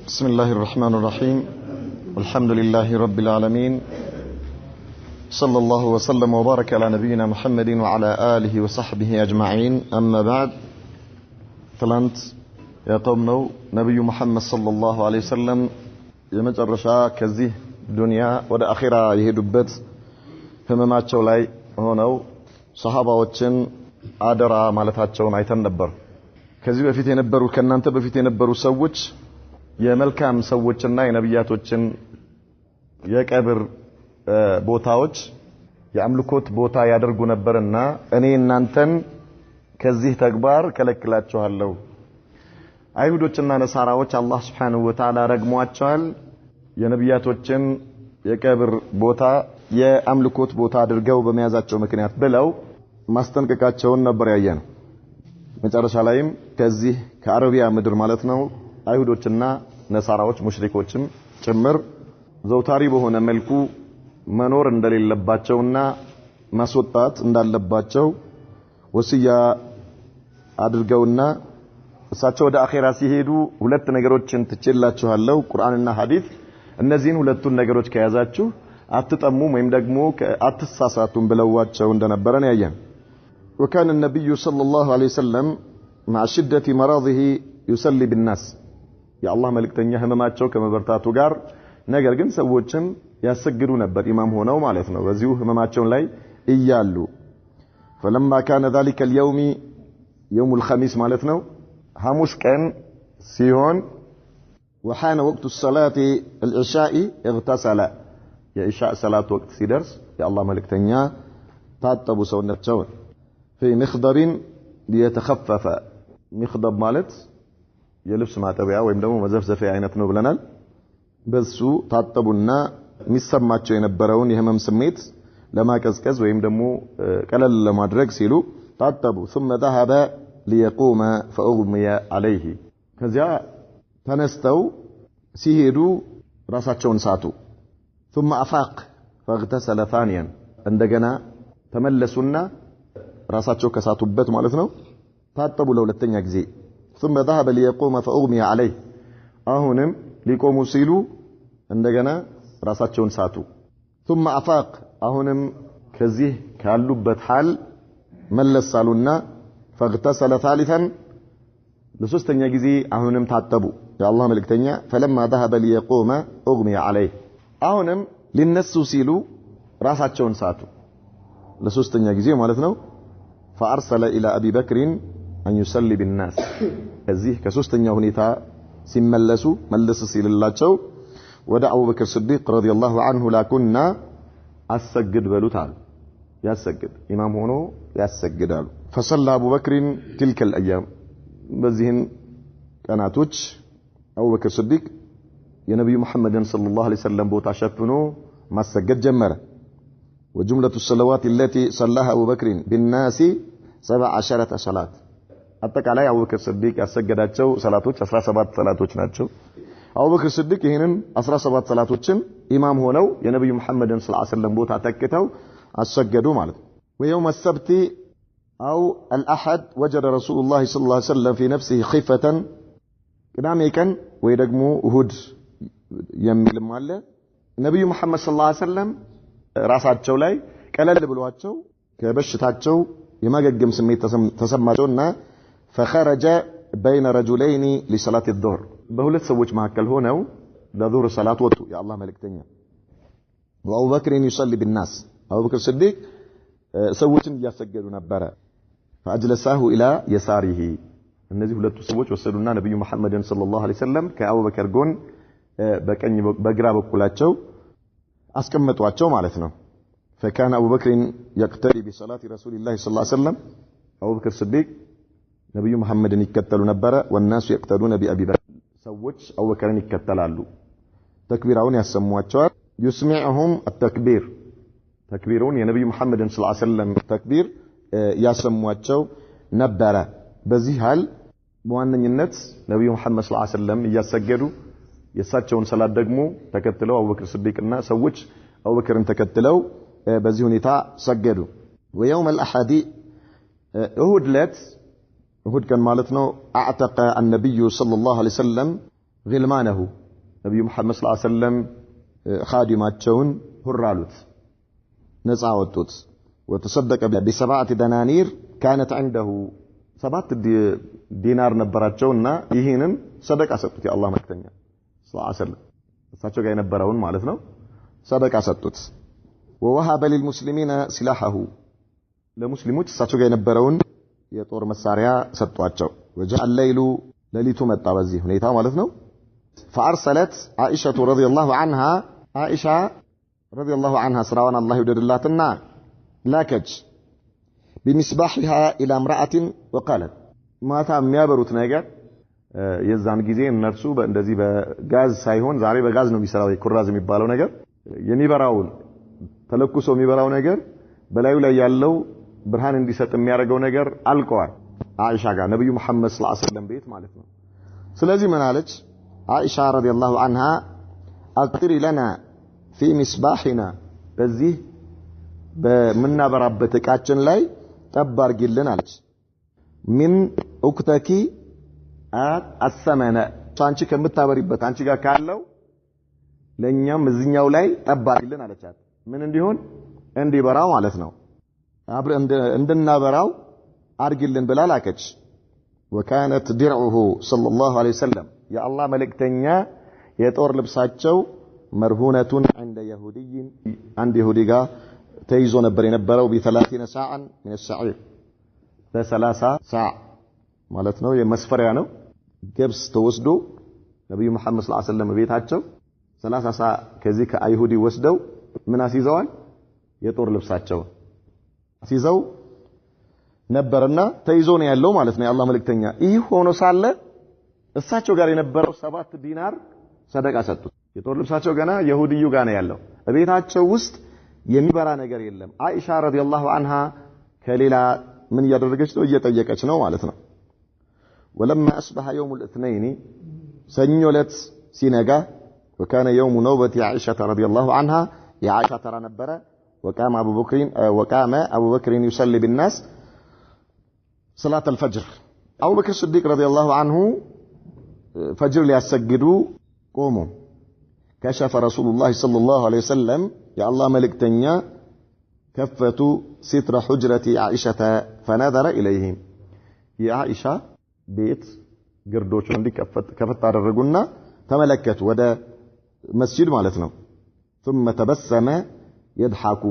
بسم الله الرحمن الرحيم والحمد لله رب العالمين صلى الله وسلم وبارك على نبينا محمد وعلى آله وصحبه أجمعين أما بعد تلانت يا قومنا نبي محمد صلى الله عليه وسلم يمجر رشاء كزيه دنيا ودا أخيرا يهدبت همماتشو لاي هونو صحابة وچن آدرا مالتاتشو عيتن نبر كزيه بفيت ينبرو كنانت بفيت ينبرو سوچ የመልካም ሰዎችና የነብያቶችን የቀብር ቦታዎች የአምልኮት ቦታ ያደርጉ ነበርና እኔ እናንተን ከዚህ ተግባር ከለክላችኋለሁ። አይሁዶችና ነሳራዎች አላህ Subhanahu Wa Ta'ala ረግሟቸዋል። የነብያቶችን የቀብር ቦታ የአምልኮት ቦታ አድርገው በመያዛቸው ምክንያት ብለው ማስጠንቀቃቸውን ነበር ያየነው። መጨረሻ ላይም ከዚህ ከአረቢያ ምድር ማለት ነው አይሁዶችና ነሳራዎች ሙሽሪኮችም ጭምር ዘውታሪ በሆነ መልኩ መኖር እንደሌለባቸውና ማስወጣት እንዳለባቸው ወሲያ አድርገውና እሳቸው ወደ አኺራ ሲሄዱ ሁለት ነገሮችን ትችላችኋለሁ ቁርአንና ሐዲስ እነዚህን ሁለቱን ነገሮች ከያዛችሁ አትጠሙም ወይም ደግሞ አትሳሳቱም ብለዋቸው እንደነበረን ያየን وكان النبي صلى الله عليه وسلم مع شدة مرضه يصلي بالناس يا الله ملكتኛ ህመማቸው ከመበርታቱ ጋር ነገር ግን ሰዎችን ያሰግዱ ነበር ኢማም ሆነው ማለት ነው በዚሁ ህመማቸው ላይ እያሉ فلما كان ذلك اليوم يوم الخميس ማለት ነው ሐሙስ ቀን ሲሆን وحان وقت الصلاه العشاء اغتسل يا عشاء صلاه وقت ሲደርስ يا الله ملكتኛ ታጠቡ ሰውነታቸውን في مخضر ليتخفف مخضب ማለት የልብስ ማጠቢያ ወይም ደግሞ መዘፍዘፊያ አይነት ነው ብለናል በሱ ታጠቡና የሚሰማቸው የነበረውን የህመም ስሜት ለማቀዝቀዝ ወይም ደግሞ ቀለል ለማድረግ ሲሉ ታጠቡ ثم ذهب ليقوم فاغمي عليه ከዚያ ተነስተው ሲሄዱ ራሳቸውን ሳቱ ثم افاق فاغتسل ثانيا እንደገና ተመለሱና ራሳቸው ከሳቱበት ማለት ነው ታጠቡ ለሁለተኛ ጊዜ ثم ذهب ليقوم فاغمي عليه አሁንም ሊቆሙ ሲሉ እንደገና ራሳቸውን ሳቱ ثم افاق አሁንም ከዚህ ካሉበት ሐል መለሳሉና فاغتسل ثالثا ለሶስተኛ ጊዜ አሁንም ታጠቡ የአላህ መልእክተኛ فلما ذهب ليقوم اغمي عليه አሁንም ሊነሱ ሲሉ ራሳቸውን ሳቱ ለሶስተኛ ጊዜ ማለት ነው فارسل الى ابي بكر ان يصلي بالناس እዚህ ከሶስተኛው ሁኔታ ሲመለሱ መለስ ሲልላቸው ወደ አቡበክር ሲዲቅ ረዲየላሁ ዐንሁ ላኩና አሰግድ በሉታል ያሰግድ ኢማም ሆኖ ያሰግዳሉ فصلى ابو بكر تلك الايام በዚህን ቀናቶች አቡበክር ሲዲቅ የነብዩ መሐመድን ሰለላሁ ዐለይሂ ወሰለም ቦታ ሸፍኖ ማሰገድ ጀመረ وجملة الصلوات التي صلاها ابو بكر بالناس 17 صلاه አጠቃላይ አቡበክር ሲዲቅ ያሰገዳቸው ሰላቶች 17 ሰላቶች ናቸው አቡበክር ሲዲቅ ይሄንን 17 ሰላቶችን ኢማም ሆነው የነብዩ መሐመድን ሰለላሁ ዐለይሂ ወሰለም ቦታ ተከተው አሰገዱ ማለት ነው ويوم السبت او الاحد وجد رسول الله صلى الله عليه وسلم في نفسه خفة ቅዳሜ ቀን ወይ ደግሞ እሁድ የሚልም አለ ነብዩ መሐመድ ሰለላሁ ዐለይሂ ወሰለም ራሳቸው ላይ ቀለል ብሏቸው ከበሽታቸው የማገገም ስሜት ተሰማቸውና فخرج بين رجلين لصلاه الظهر በሁለት ሰዎች መካከል ሆነው ለዙህር ሰላት ወጡ የአላህ መልእክተኛ وابو بكر يصلي بالناس ابو بكر الصديق ሰዎችን ያሰገዱ ነበር فاجلسه الى يساره እነዚህ ሁለቱ ሰዎች ወሰዱና ነብዩ መሐመድን ሰለላሁ ዐለይሂ ወሰለም ከአቡበከር ጎን በቀኝ በግራ በኩላቸው አስቀመጧቸው ማለት ነው فكان ابو بكر يقتدي بصلاه رسول الله صلى الله عليه وسلم ابو بكر الصديق ነብዩ መሐመድን ይከተሉ ነበር والناس يقتدون بأبي بكر ሰዎች አቡበከርን ይከተላሉ ተክቢራውን ያሰሟቸዋል يسمعهم التكبير ተክቢሩን የነብዩ መሐመድን ሰለላሁ ዐለይሂ ወሰለም ተክቢር ያሰሟቸው ነበር በዚህ ሐል በዋነኝነት ነብዩ መሐመድ ሰለላሁ ዐለይሂ ወሰለም እያሰገዱ የሳቸውን ሰላት ደግሞ ተከትለው አቡበክር ሲዲቅና ሰዎች አቡበከርን ተከትለው በዚህ ሁኔታ ሰገዱ ويوم الاحد እሁድ ለት እሁድ ቀን ማለት ነው አዕተቀ النبي صلى الله عليه وسلم غلمانه ነብዩ መሐመድ ሰለላሁ ዐለይሂ ወሰለም ኻዲማቸውን ሁራሉት ነፃ ወጡት وتصدق ب7 دنانير كانت عنده 7 ዲናር ነበራቸውና ይሄንን ሰደቃ ሰጡት የአላህ መልእክተኛ ሰለላሁ ዐለይሂ ወሰለም እሳቸው ጋር የነበረውን ማለት ነው ሰደቃ ሰጡት ووهب للمسلمين سلاحه ለሙስሊሞች እሳቸው ጋር የነበረውን የጦር መሳሪያ ሰጧቸው وجاء الليل ለሊቱ መጣ በዚህ ሁኔታ ማለት ነው فارسلت عائشه رضي الله عنها عائشه رضي الله عنها ስራዋን አላህ ይወደድላትና ላከች بمصباحها الى امراه وقالت ማታ የሚያበሩት ነገር የዛን ጊዜ እነርሱ እንደዚህ በጋዝ ሳይሆን ዛሬ በጋዝ ነው የሚሰራው ኩራዝ የሚባለው ነገር የሚበራው ተለኩሶ የሚበራው ነገር በላዩ ላይ ያለው ብርሃን እንዲሰጥ የሚያደርገው ነገር አልቀዋል አይሻ ጋር ነብዩ መሐመድ ሰለላሁ ዐለይሂ ወሰለም ቤት ማለት ነው ስለዚህ ምን አለች አይሻ ረዲየላሁ ዐንሃ አቅሪ ለና في مصباحنا በዚህ በመናበራበት እቃችን ላይ ጠብ አርጊልን አለች ምን ኡክተኪ አሰመነ አንቺ ከምታበሪበት አንቺ ጋር ካለው ለኛም እዚህኛው ላይ ጠብ አርጊልን አለቻት ምን እንዲሆን እንዲበራው ማለት ነው አብረ እንድናበራው አርጊልን ብላ ላከች وكانت درعه صلى الله عليه وسلم يا الله ملكتኛ የጦር ልብሳቸው مرهونة عند يهودي عند يهودي ጋር ተይዞ ነበር የነበረው ب30 ساعة من الشعير ب30 ساعة ማለት ነው የመስፈሪያ ነው ገብስ ተወስዶ ነብዩ መሐመድ ሰለላሁ ዐለይሂ ወሰለም ቤታቸው 30 ሰዓት ከዚህ ከአይሁዲ ወስደው ምን አስይዘዋል የጦር ልብሳቸው አስይዘው ነበርና ተይዞ ነው ያለው ማለት ነው የአላህ መልእክተኛ ይህ ሆኖ ሳለ እሳቸው ጋር የነበረው 7 ዲናር ሰደቃ ሰጡት የጦር ልብሳቸው ገና ይሁዲዩ ጋር ነው ያለው ቤታቸው ውስጥ የሚበራ ነገር የለም አይሻ ረዲየላሁ ዐንሃ ከሌላ ምን ያደረገች ነው እየጠየቀች ነው ማለት ነው ولما اصبح يوم الاثنين ሰኞ ዕለት ሲነጋ وكان يوم نوبة عائشة رضي الله عنها يا عائشة ترى ነበረ وقام ابو بكر يصلي بالناس صلاة الفجر ابو بكر الصديق رضي الله عنه فجر ليسجدوا قوموا كشف رسول الله صلى الله عليه وسلم يا الله ملكتنيا كفة ستر حجرة عائشة فنظر إليهم يا عائشة بيت قردوش عندي كفت አደረጉና ተመለከቱ ወደ መስጂድ ማለት ነው ثم تبسم يضحك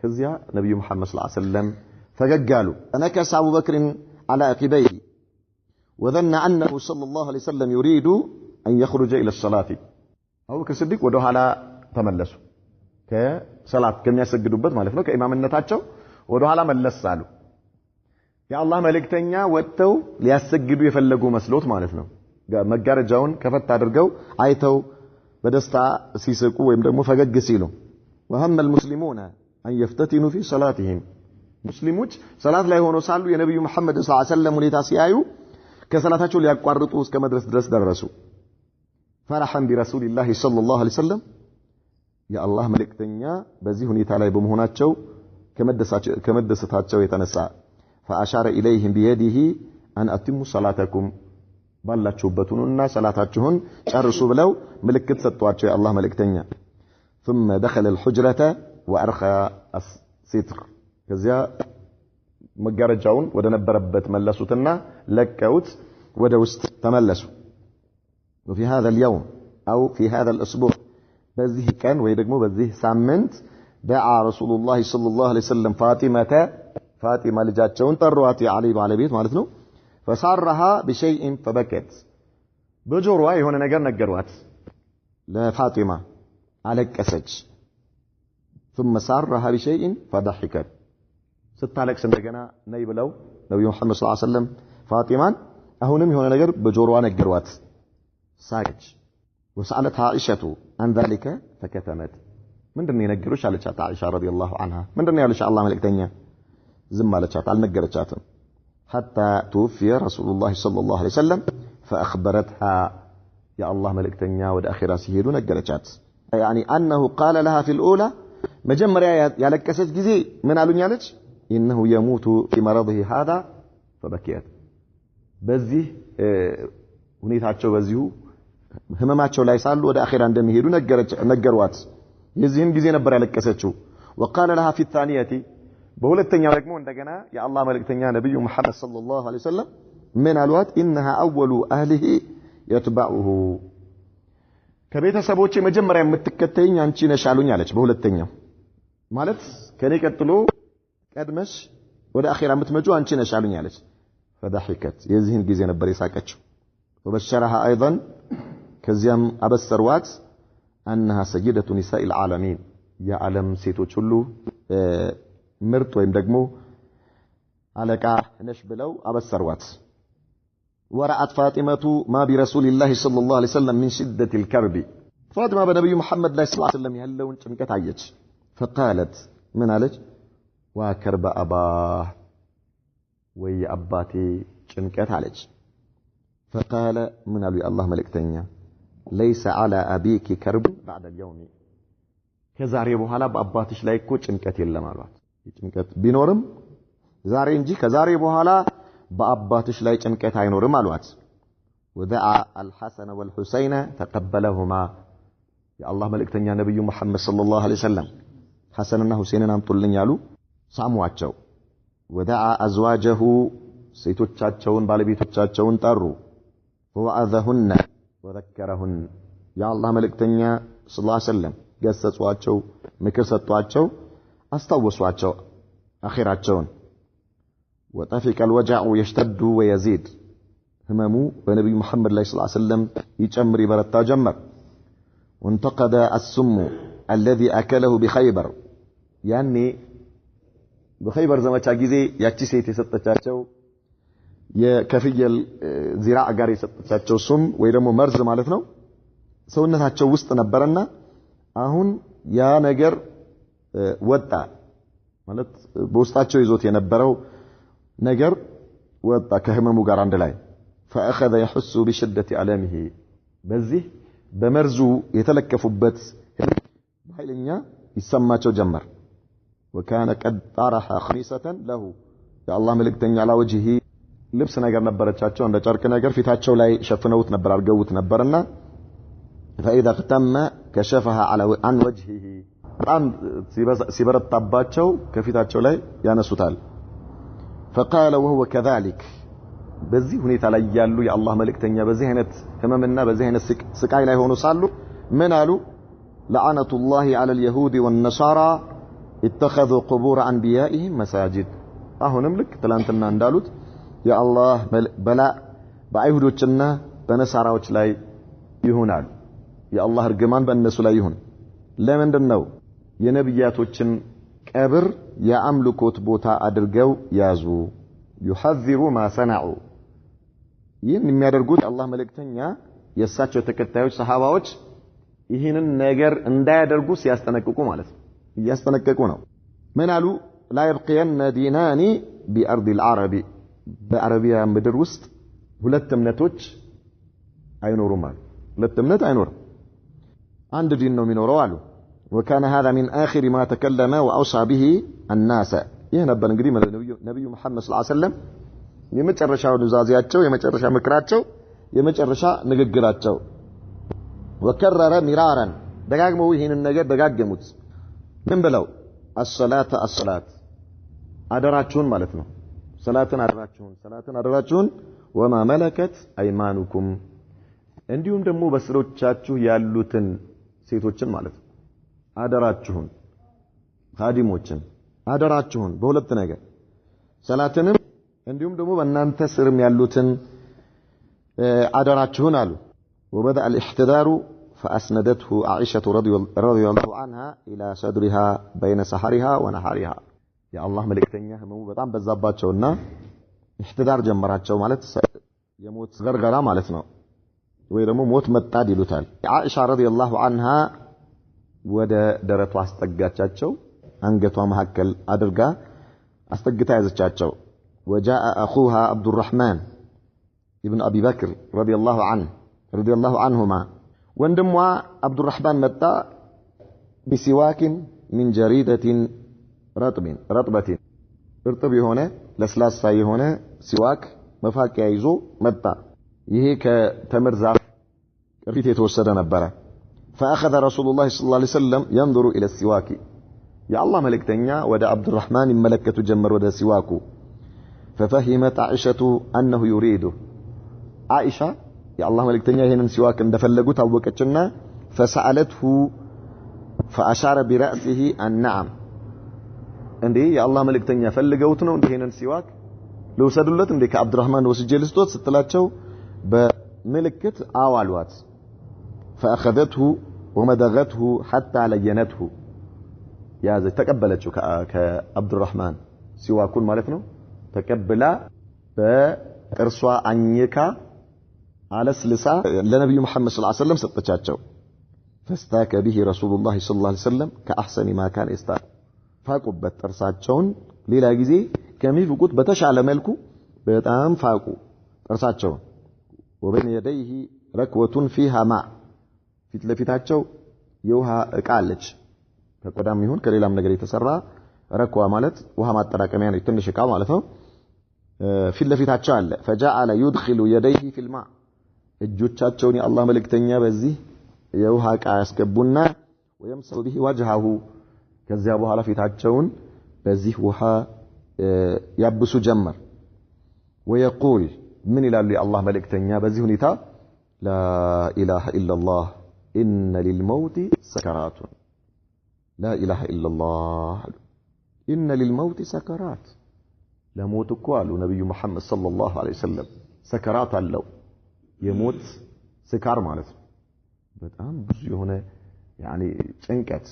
ከዚያ ነብዩ መሐመድ ሰለላሁ ዐለይሂ ወሰለም ፈገጋሉ أنكس أبو بكر على عقبيه وظن أنه صلى الله عليه وسلم يريد أن يخرج إلى الصلاة أبو بكر الصديق ወደ ኋላ ተመለሱ ከሰላት ከሚያሰግዱበት ማለት ነው ከኢማምነታቸው ወደ ኋላ መለስ አሉ የአላህ መልእክተኛ ወጥተው ሊያሰግዱ የፈለጉ መስሎት ማለት ነው መጋረጃውን ከፈት አድርገው አይተው በደስታ ሲስቁ ወይም ደግሞ ፈገግ ሲሉ وهم المسلمون أن يفتتنوا في صلاتهم ሙስሊሞች ሰላት ላይ ሆኖ ሳሉ የነብዩ መሐመድ ሰለላሁ ዐለይሂ ወሰለም ሁኔታ ሲያዩ ከሰላታቸው ሊያቋርጡ እስከ መድረስ ድረስ ደረሱ فرحا برسول الله صلى الله عليه وسلم يا الله መልእክተኛ በዚህ ሁኔታ ላይ በመሆናቸው ከመደሰታቸው የተነሳ فاشار اليهم بيده ان اتموا صلاتكم ባላችሁበቱና ሰላታችሁን ጨርሱ ብለው ምልክት ሰጧቸው የአላህ መልእክተኛ ثم دخل الحجرة وارخى الستر ከዚያ መጋረጃውን ወደ ነበረበት መለሱትና ለቀውት ወደ ውስጥ ተመለሱ وفي هذا اليوم او في هذا الاسبوع በዚህ ቀን ወይ ደግሞ በዚህ ሳምንት دعا رسول الله صلى الله عليه وسلم فاطمة ልጃቸውን ጠሯት የአሊ ባለቤት ማለት ነው فصارها بشيء فبكت በጆሮዋ የሆነ ነገር ነገሯት ለፋጢማ አለቀሰች ثم صارها بشيء فضحكت ስታለቅስ እንደገና ነይ ብለው ነብዩ መሐመድ ሰለላሁ ዐለይሂ ወሰለም ፋጢማን አሁንም የሆነ ነገር በጆሮዋ ነገሯት ሳቀች وسألتها عائشة عن ذلك فكتمت ምንድነው የነገሩሽ አለቻት አይሻ ረዲየላሁ ዐንሃ ምንድነው ያለሽ አላህ መልእክተኛ ዝም አለቻት አልነገረቻትም حتى توفي رسول الله صلى الله عليه وسلم فأخبرتها يا الله ملكتنيا ود اخره ሲሄዱ ነገረቻት يعني انه قال لها في الاولى መጀመሪያ ያለቀሰች ጊዜ ምን አሉኝ አለች انه يموت في مرضه هذا فبكيت በዚህ ሁኔታቸው በዚሁ ህመማቸው ላይ ሳሉ ወደ አኺራ እንደሚሄዱ ነገሯት የዚህን ጊዜ ነበር ያለቀሰችው وقال لها في الثانيه በሁለተኛው ደግሞ እንደገና የአላህ መልእክተኛ ነብዩ መሐመድ ሰለላሁ ዐለይሂ ወሰለም ምን አሏት انها اول اهله يتبعه ከቤተሰቦቼ መጀመሪያ የምትከተይኝ አንቺ ነሽ አሉኝ አለች በሁለተኛው ማለት ከኔ ቀጥሎ ቀድመሽ ወደ አኺራ የምትመጪው አንቺ ነሽ አሉኝ አለች فضحكت የዚህን ጊዜ ነበር የሳቀችው وبشرها ايضا ከዚያም አበሰርዋት انها سيدة نساء العالمين የዓለም ሴቶች ሁሉ ምርጥ ወይም ደግሞ አለቃ ነሽ ብለው አበሰርዋት ورأت فاطمة ما برسول الله صلى الله عليه وسلم من شدة الكرب فاطمة بنبي محمد صلى الله عليه وسلم يهلون ጭንቀት አየች فقالت من علج وكرب أباه وي أباتي ጭንቀት አለች فقال من قالوا الله ملكتنيا ليس على أبيك كرب بعد اليوم ከዛሬ በኋላ በአባትሽ ላይ እኮ ጭንቀት የለም አሏት ጭንቀት ቢኖርም ዛሬ እንጂ ከዛሬ በኋላ በአባትሽ ላይ ጭንቀት አይኖርም አሏት ودعا الحسن والحسين تقبلهما يا الله ملكتኛ ነብዩ መሐመድ ሰለላሁ ዐለይሂ ወሰለም ሐሰንና ሁሴንን አምጡልኝ ያሉ ሳሟቸው ودعا ازواجه ሴቶቻቸውን ባለቤቶቻቸውን ጠሩ ووعظهن وذكرهن يا الله ملكتኛ ሰለላሁ ዐለይሂ ወሰለም ገሰጿቸው ምክር ሰጧቸው አስተዋወሷቸው አኺራቸውን وطفق الوجع يشتد ويزيد هممو بنبي محمد صلى الله عليه وسلم يجمر برتا جمر وانتقد السم الذي أكله بخيبر يعني بخيبر زمچا ጊዜ ያቺ ሴት የሰጠቻቸው የከፍየል ዚራዕ ጋር የሰጠቻቸው ሱም ወይ ደግሞ መርዝ ማለት ነው ሰውነታቸው ውስጥ ነበርና አሁን ያ ነገር ወጣ ማለት በውስጣቸው ይዞት የነበረው ነገር ወጣ ከህመሙ ጋር አንድ ላይ فاخذ يحس بشده الامه በዚህ በመርዙ የተለከፉበት ኃይለኛ ይሰማቸው ጀመር وكان قد طرح خميسه له يا الله ملكتኛ على وجهه ልብስ ነገር ነበረቻቸው እንደ ጨርቅ ነገር ፊታቸው ላይ ሸፍነውት ነበር አርገውት ነበርና فاذا اختم كشفها على عن وجهه በጣም ሲበረታባቸው ከፊታቸው ላይ ያነሱታል فقال وهو كذلك በዚህ ሁኔታ ላይ ያሉ የአላህ መልእክተኛ በዚህ አይነት ህመምና በዚህ አይነት ስቃይ ላይ ሆኖ ሳሉ ምን አሉ لعنة الله على اليهود والنصارى اتخذوا قبور انبيائهم مساجد አሁንም ልክ ትላንትና እንዳሉት የአላህ በላ በአይሁዶችና በነሳራዎች ላይ ይሆናል የአላህ እርግማን በእነሱ ላይ ይሁን ለምንድነው የነብያቶችን ቀብር የአምልኮት ቦታ አድርገው ያዙ يحذر ما صنعوا ይህን የሚያደርጉት አላህ መልእክተኛ የሳቸው ተከታዮች ሰሃባዎች ይህንን ነገር እንዳያደርጉ ሲያስጠነቅቁ ማለት ነው ያስጠነቀቁ ነው ምን አሉ لا يبقين دينان بأرض العرب በአረቢያ ምድር ውስጥ ሁለት እምነቶች አይኖሩም አሉ ሁለት እምነት አይኖርም አንድ ዲን ነው የሚኖረው አሉ وكان هذا من آخر ما تكلم وأوصى به الناس ይህ ነበር እንግዲህ ነብዩ መሐመድ ሰለላሁ ዐለይሂ ወሰለም የመጨረሻው ኑዛዜያቸው የመጨረሻ ምክራቸው የመጨረሻ ንግግራቸው وكرر مرارا ደጋግመው ይሄንን ነገር ደጋገሙት ምን ብለው الصلاة አደራችሁን ማለት ነው ሰላትን አደራችሁን وما ملكت ايمانكم እንዲሁም ደግሞ በስሮቻችሁ ያሉትን ሴቶችን ማለት ነው አደራችሁን ኻዲሞችን አደራችሁን በሁለት ነገር ሰላትንም እንዲሁም ደግሞ በእናንተ ስርም ያሉትን አደራችሁን አሉ وبدأ الاحتدار فأسندته عائشة رضي الله عنها إلى صدرها بين سحرها ونهارها يا الله ملكتኛ ህመሙ በጣም በዛባቸውና احتدار ጀመራቸው ማለት የሞት ገርገራ ማለት ነው ወይ ደግሞ ሞት መጣድ ይሉታል عائشة رضي الله عنها ወደ ደረቷ አስጠጋቻቸው አንገቷ መሐከል አድርጋ አስጠግታ ያዘቻቸው وجاء اخوها عبد الرحمن ابن ابي بكر رضي الله عنهما ወንድሟ عبد الرحمن መጣ بسواك من جريدة رطبة እርጥብ የሆነ ለስላሳ የሆነ ሲዋክ መፋቂያ ይዞ መጣ ይሄ ከተምር ዛፍ ፊት የተወሰደ ነበር فاخذ رسول الله صلى الله عليه وسلم ينظر الى السواك يا الله ملكتኛ ወደ አብዱራህማን ይመለከቱ ጀመር ወደ ሲዋኩ ففهمت عائشة انه يريده عائشة يا الله ملكتኛ ይሄንን ሲዋክ እንደፈለጉ ታወቀችና فسالته فاشار براسه النعم እንዴ يا الله ملكتኛ ፈልገውት ነው ይሄንን ሲዋክ ለውሰዱለት እንዴ ከአብዱራህማን ወስጄ ልስጦት ስትላቸው በምልክት አዋሏት فاخذته ومدغته حتى لينته ያዘ ተቀበለችው ከአብዱራህማን ሲዋኩን ማለት ነው ተቀበላ በጥርሷ አኝካ አለስልሳ ለነብዩ መሐመድ ሰለላሁ ዐለይሂ ወሰለም ሰጠቻቸው فاستاك به رسول الله صلى الله عليه وسلم كاحسن ما كان يستاك فاقوበት ጥርሳቸውን ሌላ ጊዜ ከሚፍቁት በተሻለ መልኩ በጣም ፋቁ ጥርሳቸውን وبين يديه ركوة فيها ماء ፊት ለፊታቸው የውሃ እቃ አለች ከቆዳም ይሁን ከሌላም ነገር የተሰራ ረክዋ ማለት ውሃ ማጠራቀሚያ ነው ትንሽ እቃ ማለት ነው ፊት ለፊታቸው አለ فجعل يدخل يديه في الماء እጆቻቸውን የአላህ መልእክተኛ በዚህ የውሃ እቃ ያስገቡና ويمسح به وجهه ከዚያ በኋላ ፊታቸውን በዚህ ውሃ ያብሱ ጀመር ويقول من ይላሉ የአላህ መልእክተኛ በዚህ ሁኔታ لا اله الا الله إن للموت سكرات لا إله إلا الله إن للموت سكرات لموت قالوا نبي محمد صلى الله عليه وسلم سكرات اللو يموت سكار مالت በጣም ብዙ የሆነ يعني ጭንቀት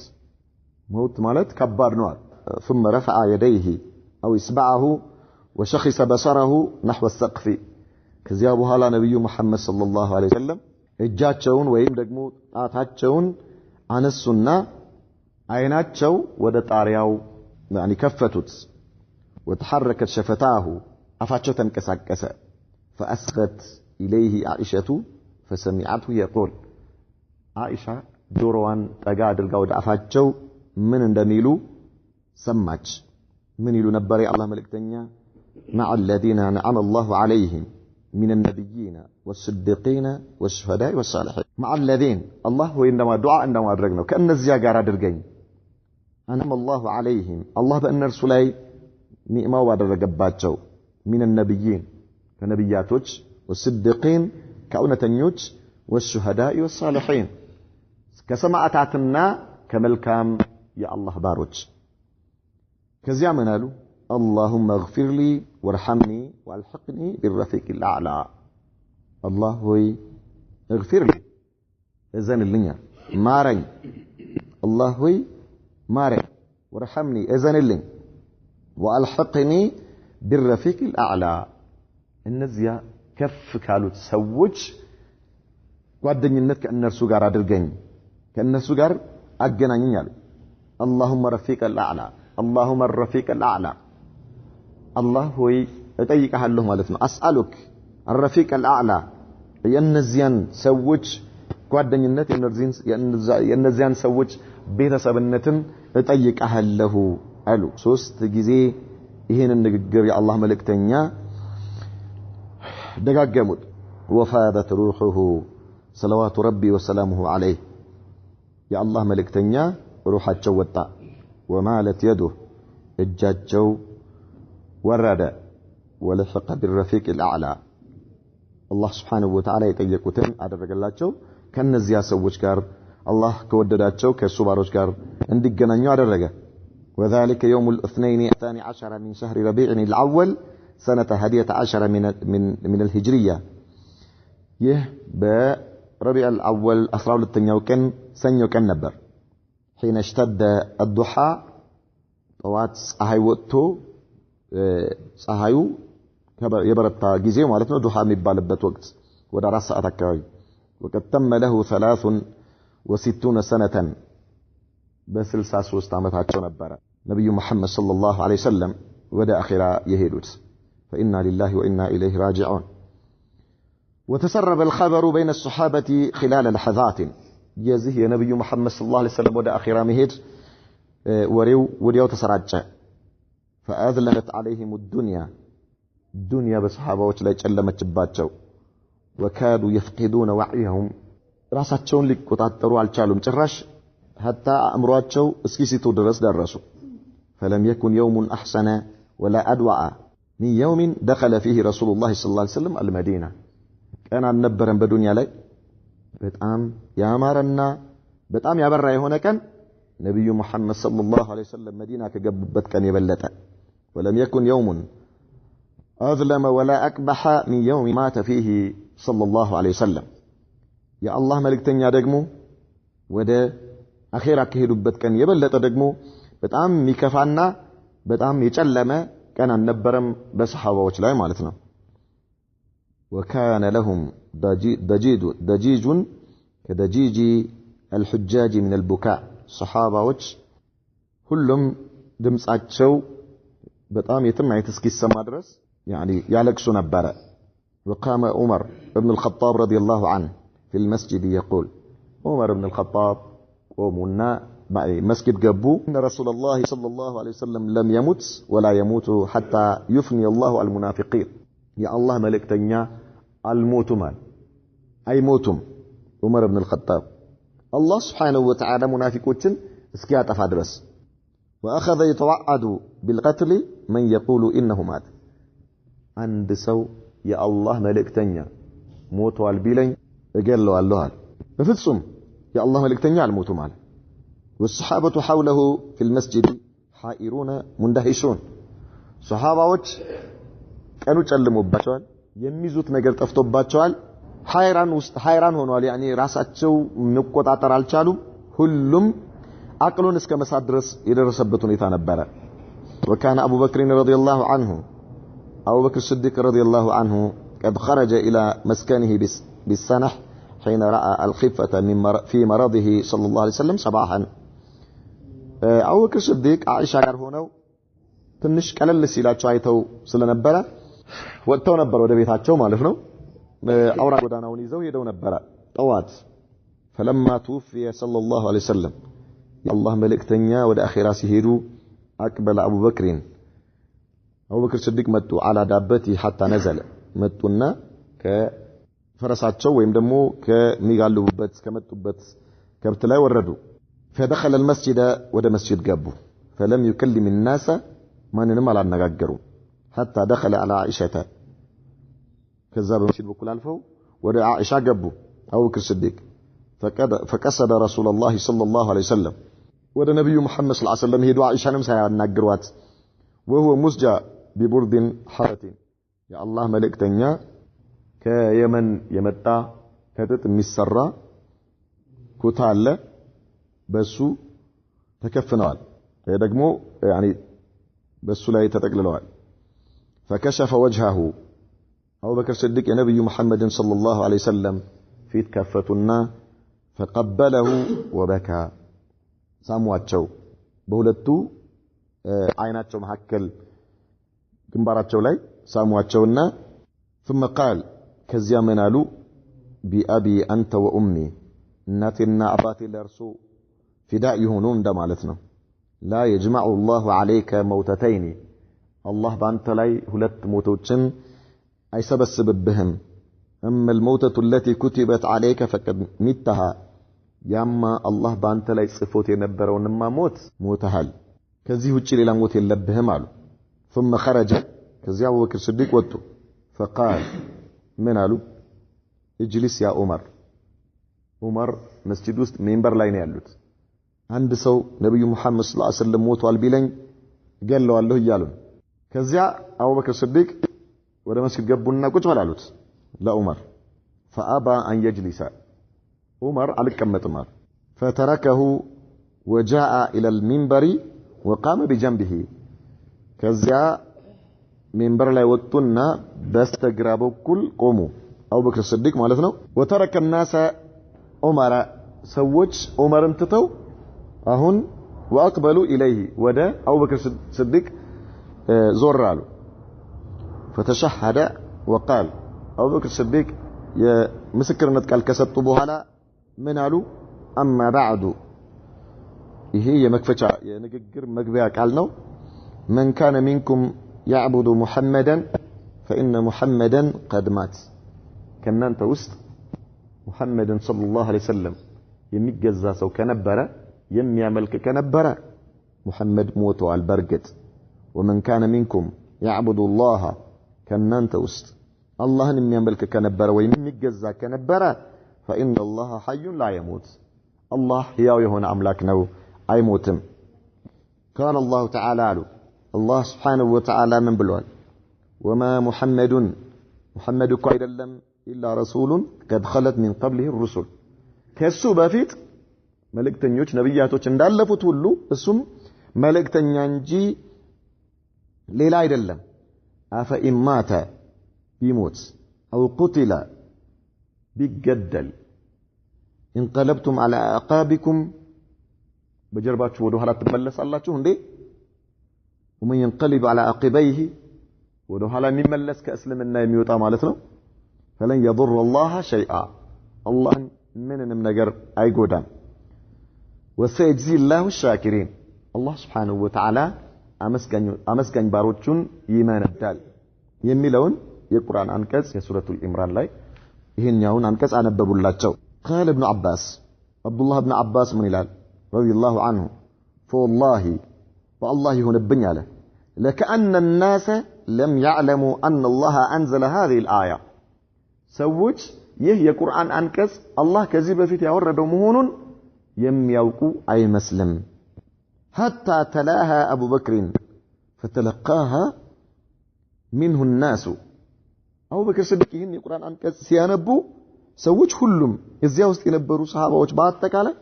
موت مالت كبار نوع ثم رفع يديه أو إصبعه وشخص بصره نحو السقف ከዚያ በኋላ ነብዩ መሐመድ ሰለላሁ ዐለይሂ ወሰለም እጃቸውን ወይም ደግሞ ጣታቸውን አነሱና አይናቸው ወደ ጣሪያው يعني ከፈቱት وتحركت شفتاه አፋቸው ተንቀሳቀሰ فأسخت إليه عائشة فسمعته يقول عائشة ጆሮዋን ጠጋ አድርጋ ወደ አፋቸው ምን እንደሚሉ ሰማች ምን ይሉ ነበር የአላህ መልእክተኛ مع الذين نعم الله عليهم من النبيين والصديقين والشهداء والصالحين مع الذين الله هو عندما دعاء عندما ادرجنا كأن الزيا ጋር አድርገኝ انعم الله عليهم الله بان رسولاي نعمه ባደረገባቸው من النبيين ከነብያቶች والصديقين ከእውነተኞች والشهداء والصالحين ከሰማዕታትና ከመልካም የአላህ ባሮች ከዚያ ምን አሉ اللهم اغفر لي وارحمني والحقني بالرفيق الاعلى الله هو اغفر لي اذن لي ماري الله هو ماري وارحمني اذن لي والحقني بالرفيق الاعلى እነዚያ ከፍ ካሉት ሰዎች ጓደኝነት ከእነርሱ ጋር አድርገኝ ከእነርሱ ጋር አገናኘኛል اللهم رفيق الاعلى اللهم الرفيق الاعلى الله هو እጠይቀሃለሁ ማለት ነው اسالك الرفيق الاعلى የነዚያን ሰዎች ጓደኝነት የነዚያን ሰዎች ቤተሰብነትን እጠይቀሃለሁ አሉ ሶስት ጊዜ ይሄንን ንግግር የአላህ መልእክተኛ ደጋገሙት وفادت روحه صلوات ربي وسلامه عليه يا الله መልእክተኛ روحቸው ወጣ ومالت يده እጃቸው ورد ولحق بالرفيق الاعلى الله سبحانه وتعالى يጠየቁትን አደረገላቸው ከነዚያ ሰዎች ጋር الله ከወደዳቸው ከሱባሮች ጋር እንዲገናኙ አደረገ وذلك يوم الاثنين 12 من شهر ربيع الاول سنة 11 من الهجرية ይህ በረቢዕ الأول 12ኛው ቀን ሰኞ ቀን ነበር حين اشتد الضحى ጠዋት ፀሐይ ወጥቶ ፀሐዩ የበረታ ጊዜ ማለት ነው ዱሃ የሚባልበት ወቅት ወደ 4 ሰዓት አካባቢ وقد تم له 63 سنة በ63 ዓመታቸው ነበር ነብዩ መሐመድ ሰለላሁ ዐለይሂ ወሰለም ወደ አኺራ የሄዱት فإنا لله وإنا إليه راجعون وتسرب الخبر بين الصحابة خلال لحظات يزه يا نبي محمد صلى الله عليه وسلم ወደ አኺራ መሄድ ወዲያው ተሰራጨ فأذلت عليهم الدنيا بصحابዎች ላይ ጨለመችባቸው وكادوا يفقدون وعيهم ራሳቸውን ሊቆጣጠሩ አልቻሉም ጭራሽ حتى አእምሮአቸው እስኪስቱ ድረስ ደረሱ فلم يكن يوم احسن ولا ادوع من يوم دخل فيه رسول الله صلى الله عليه وسلم المدينه كان አልነበረም በዱንያ ላይ በጣም ያማረና በጣም ያበራ የሆነ ቀን ነብዩ መሐመድ ሰለላሁ ዐለይሂ ወሰለም መዲና ከገቡበት ቀን የበለጠ ولم يكن يوم أظلم ولا أقبح من يوم مات فيه صلى الله عليه وسلم يا الله ملكتنيا دغمو ወደ አኺራ ከሄዱበት ቀን የበለጠ ደግሞ በጣም ሚከፋና በጣም የጨለመ ቀን አልነበረም በሰሃባዎች ላይ ማለት ነው وكان لهم ضجيج كضجيج الحجاج من البكاء صحابዎች ሁሉም ድምጻቸው በጣም የትማይት እስኪሰማ ድረስ يعني ያለቅሱ ነበር وقام عمر ابن الخطاب رضي الله عنه في المسجد يقول عمر بن الخطاب قومنا مسجد قبو إن رسول الله صلى الله عليه وسلم لم يمت ولا يموت حتى يفني الله المنافقين يا الله ملك تنيا الموت مال أي موتم عمر بن الخطاب الله سبحانه وتعالى منافقوتن اسكيات أفادرس وأخذ يتوعد بالقتل من يقول إنه مات عند سو يا الله ملك تنيا موت والبيلين قال له الله بفتصم يا الله ملك تنيا الموت مال والصحابة حوله في المسجد حائرون مندهشون صحابة كانوا ጨልሞባቸዋል የሚዙት ነገር ጠፍቶባቸዋል حيران ሆነዋል يعني ራሳቸው መቆጣጠር አልቻሉም ሁሉም አቅሉን እስከ መሳት ድረስ የደረሰበት ሁኔታ ነበር وكان أبو بكر رضي الله عنه أبو بكر الصديق رضي الله عنه قد خرج إلى مسكنه بالسنح حين رأى الخفة في مرضه صلى الله عليه وسلم صباحا أبو بكر الصديق عائشة ጋር ሆነው ትንሽ ቀለል ሲላቸው አይተው ስለነበረ ወጥተው ነበር ወደ ቤታቸው ማለት ነው አውራ ጎዳናውን ይዘው ሄደው ነበር ጠዋት فلما توفي صلى الله عليه وسلم يا الله ملكتኛ ወደ አኺራ ሲሄዱ أقبل أبو بكر الصديق መጡ على دابته حتى نزل መጡና ከፈረሳቸው ወይም ደግሞ ከሚጋልቡበት ከመጡበት ከብት ላይ ወረዱ فدخل المسجد ወደ መስጂድ ገቡ فلم يكلم الناس ማንንም አላነጋገሩ حتى دخل على عائشة ከዛ በመስጂድ በኩል አልፈው ወደ አኢሻ ገቡ أبو بكر الصديق فقصد رسول الله صلى الله عليه وسلم ወደ ነብዩ መሐመድ ሰለላሁ ዐለይሂ ወሰለም ሄዱ አኢሻንም ሳያናግሯት وهو مسجى ببرد حرة يا الله ملكتኛ ከየመን የመጣ ከጥጥ የሚሰራ ኩታ አለ በሱ ተከፍነዋል ደግሞ يعني በሱ ላይ ተጠቅልለዋል فكشف وجهه أبو بكر الصديق يا نبي محمد صلى الله عليه وسلم في كفتنا فقبله وبكى سامواچو በሁለቱ አይናቸው መሐከል ግንባራቸው ላይ ሳሟቸውና ثم قال ከዚያ ምን አሉ بأبي أنت وأمي እናቴና አባቴ ለርሱ ፊዳ ይሁኑ እንደማለት ነው لا يجمع الله عليك موتتين الله በአንተ ላይ ሁለት ሞቶችን አይሰበስብብህም أما الموتة التي كتبت عليك فقد متها ያማ الله በአንተ ላይ ጽፎት የነበረውንማ ሞተሃል ከዚህ ውጪ ሌላ ሞት የለብህም አሉ ثم خرج ከዚያ አቡ በክር ስዲቅ ወጡ فقال ምን አሉ اجلس يا عمر መስጂድ ውስጥ ሚንበር ላይ ነው ያሉት አንድ ሰው ነብዩ መሐመድ ሰለላሁ ዐለይሂ ወሰለም ሞቷል ቢለኝ ገለዋለሁ ይያሉ ከዚያ አቡ በክር ስዲቅ ወደ መስጂድ ገቡና ቁጭ በላሉት ለዑመር فابى ان يجلس عمر አልቀመጥም فتركه وجاء الى المنبر وقام بجنبه ከዚያ ሚንበር ላይ ወጡና በስተግራ በኩል ቆሙ አቡ በክር ስዲቅ ማለት ነው وترك الناس عمر ሰዎች ዑመርን ትተው አሁን واقبلوا اليه ወደ አቡ በክር ስዲቅ ዞር አሉ فتشهد وقال አቡ በክር ስዲቅ የምስክርነት ቃል ከሰጡ በኋላ ምን አሉ اما بعد ይሄ የመክፈቻ የንግግር መግቢያ ቃል ነው من كان منكم يعبد محمدا فإن محمدا قد مات ከናንተ ውስጥ ሙሐመድን ሰለላሁ ዐለይሂ ወሰለም የሚገዛ ሰው ከነበረ የሚያመልክ ከነበረ ሙሐመድ ሞቷል በርግጥ ومن كان منكم يعبد الله ከናንተ ውስጥ አላህን የሚያመልክ ከነበረ ወይም የሚገዛ ከነበረ فإن الله حي لا يموت الله ሕያው የሆነ አምላክ ነው አይሞትም قال الله تعالى الله سبحانه وتعالى من ብሏል وما محمد እኮ አይደለም إلا رسول قد خلت من قبله الرسل ከሱ በፊት መልእክተኞች ነብያቶች እንዳለፉት ሁሉ እሱም መልእክተኛ እንጂ ሌላ አይደለም أفإن مات بيموت أو قتل بيقدل انقلبتم على أعقابكم بجرباتشو ودو حالات تملس الله شو هندي ومن ينقلب على عقبيه ودو حالات مملس كأسلم النايم يوتا مالتنا فلن يضر الله شيئا الله من نمنقر أي قدام وسيجزي الله الشاكرين الله سبحانه وتعالى أمسكن باروتشون يمان الدال يميلون የቁርአን አንቀጽ የሱረቱል ኢምራን ላይ ይሄኛውን አንቀጽ አነበቡላቸው قال ابن عباس عبد الله بن عباس ምን ይላል رضي الله عنه فوالله والله يهنبኝ አለ لكأن الناس لم يعلموا أن الله أنزل هذه الآية ሰዎች ይህ የቁርአን አንቀጽ አላህ ከዚህ በፊት ያወረደው መሆኑን የሚያውቁ አይመስልም حتى تلاها أبو بكر فتلقاها منه الناس أبو بكر الصديق ይህን የቁርአን አንቀጽ ሲያነቡ ሰዎች ሁሉም እዚያ ውስጥ የነበሩ ሰሃባዎች በአጠቃላይ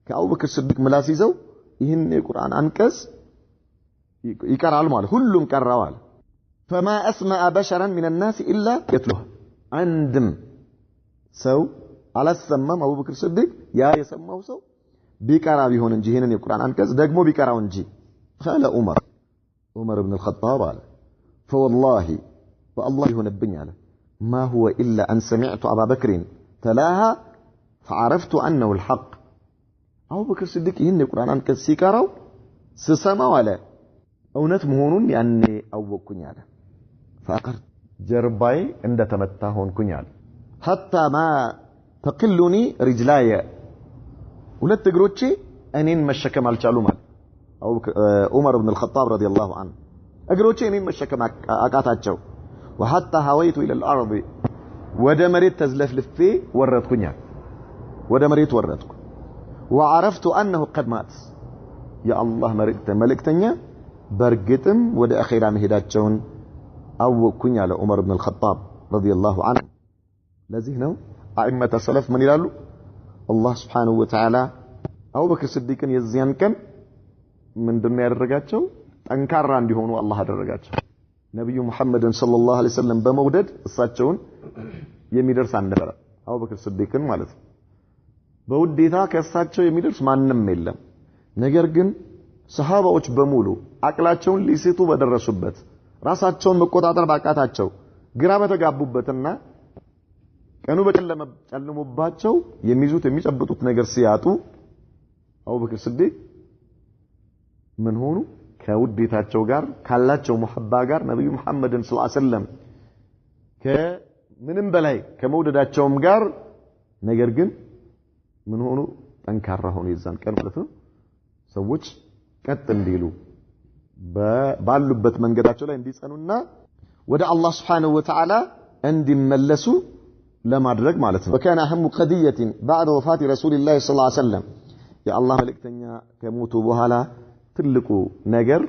ከአቡ በክር ስዲቅ ምላስ ይዘው ይህን የቁርአን አንቀጽ ይቀራሉ ማለት ሁሉም ቀራዋል فما أسمع بشرا من الناس إلا يتلوها عندم ሰው አላሰማም አቡ በክር ስዲቅ ያ የሰማው ሰው ቢቀራ ቢሆን እንጂ ይህንን የቁርአን አንቀጽ ደግሞ ቢቀራው እንጂ قال عمر بن الخطاب قال فوالله والله يهنبني على ما هو إلا أن سمعت أبا بكر تلاها فعرفت أنه الحق أبو بكر الصديق يهن القرآن أنك سيكارو سسما ولا أونت مهونون يعني أوكني على فأقرت جرباي عند تمتاهون كني على حتى ما تقلني رجلاي ولت تقروتشي أنين مشكم على الشالومال أو عمر بن الخطاب رضي الله عنه أقروتشي أنين مشكم أقاتاتشو وحتى هويت إلى الأرض ودا مريت تزلف لفي وردكنيا ودا مريت وردك وعرفت أنه قد مات يا الله ملكتنيا برقتم ودا أخيرا مهداتشون أو كنيا لعمر بن الخطاب رضي الله عنه لذهنه أئمة السلف من يلالو الله سبحانه وتعالى أو بكر صديق يزيان كم من دمير الرقاتشو أنكار عندي هون الله الرقاتشو ነብዩ መሐመድን ሰለላሁ ዐለይሂ ወሰለም በመውደድ እሳቸውን የሚደርስ አንነበረ አቡበክር ስዲቅን ማለት ነው በውዴታ ከእሳቸው የሚደርስ ማንንም የለም ነገር ግን ሰሃባዎች በሙሉ አቅላቸውን ሊስቱ በደረሱበት ራሳቸውን መቆጣጠር ባቃታቸው ግራ በተጋቡበትና ቀኑ በጨለመባቸው የሚይዙት የሚጨብጡት ነገር ሲያጡ አቡበክር ስዲቅ ምን ሆኑ ከውዴታቸው ጋር ካላቸው መሐባ ጋር ነብዩ መሐመድን ሰለላሁ ዐለይሂ ወሰለም ከምንም በላይ ከመውደዳቸውም ጋር ነገር ግን ምን ሆኑ ጠንካራ ሆኑ የዛን ቀን ማለት ነው ሰዎች ቀጥ እንዲሉ ባሉበት መንገዳቸው ላይ እንዲጸኑና ወደ አላህ Subhanahu Wa Ta'ala እንዲመለሱ ለማድረግ ማለት ነው وكان اهم قضيه بعد وفاه رسول الله صلى الله عليه وسلم يا الله መልእክተኛ ከሞቱ በኋላ ትልቁ ነገር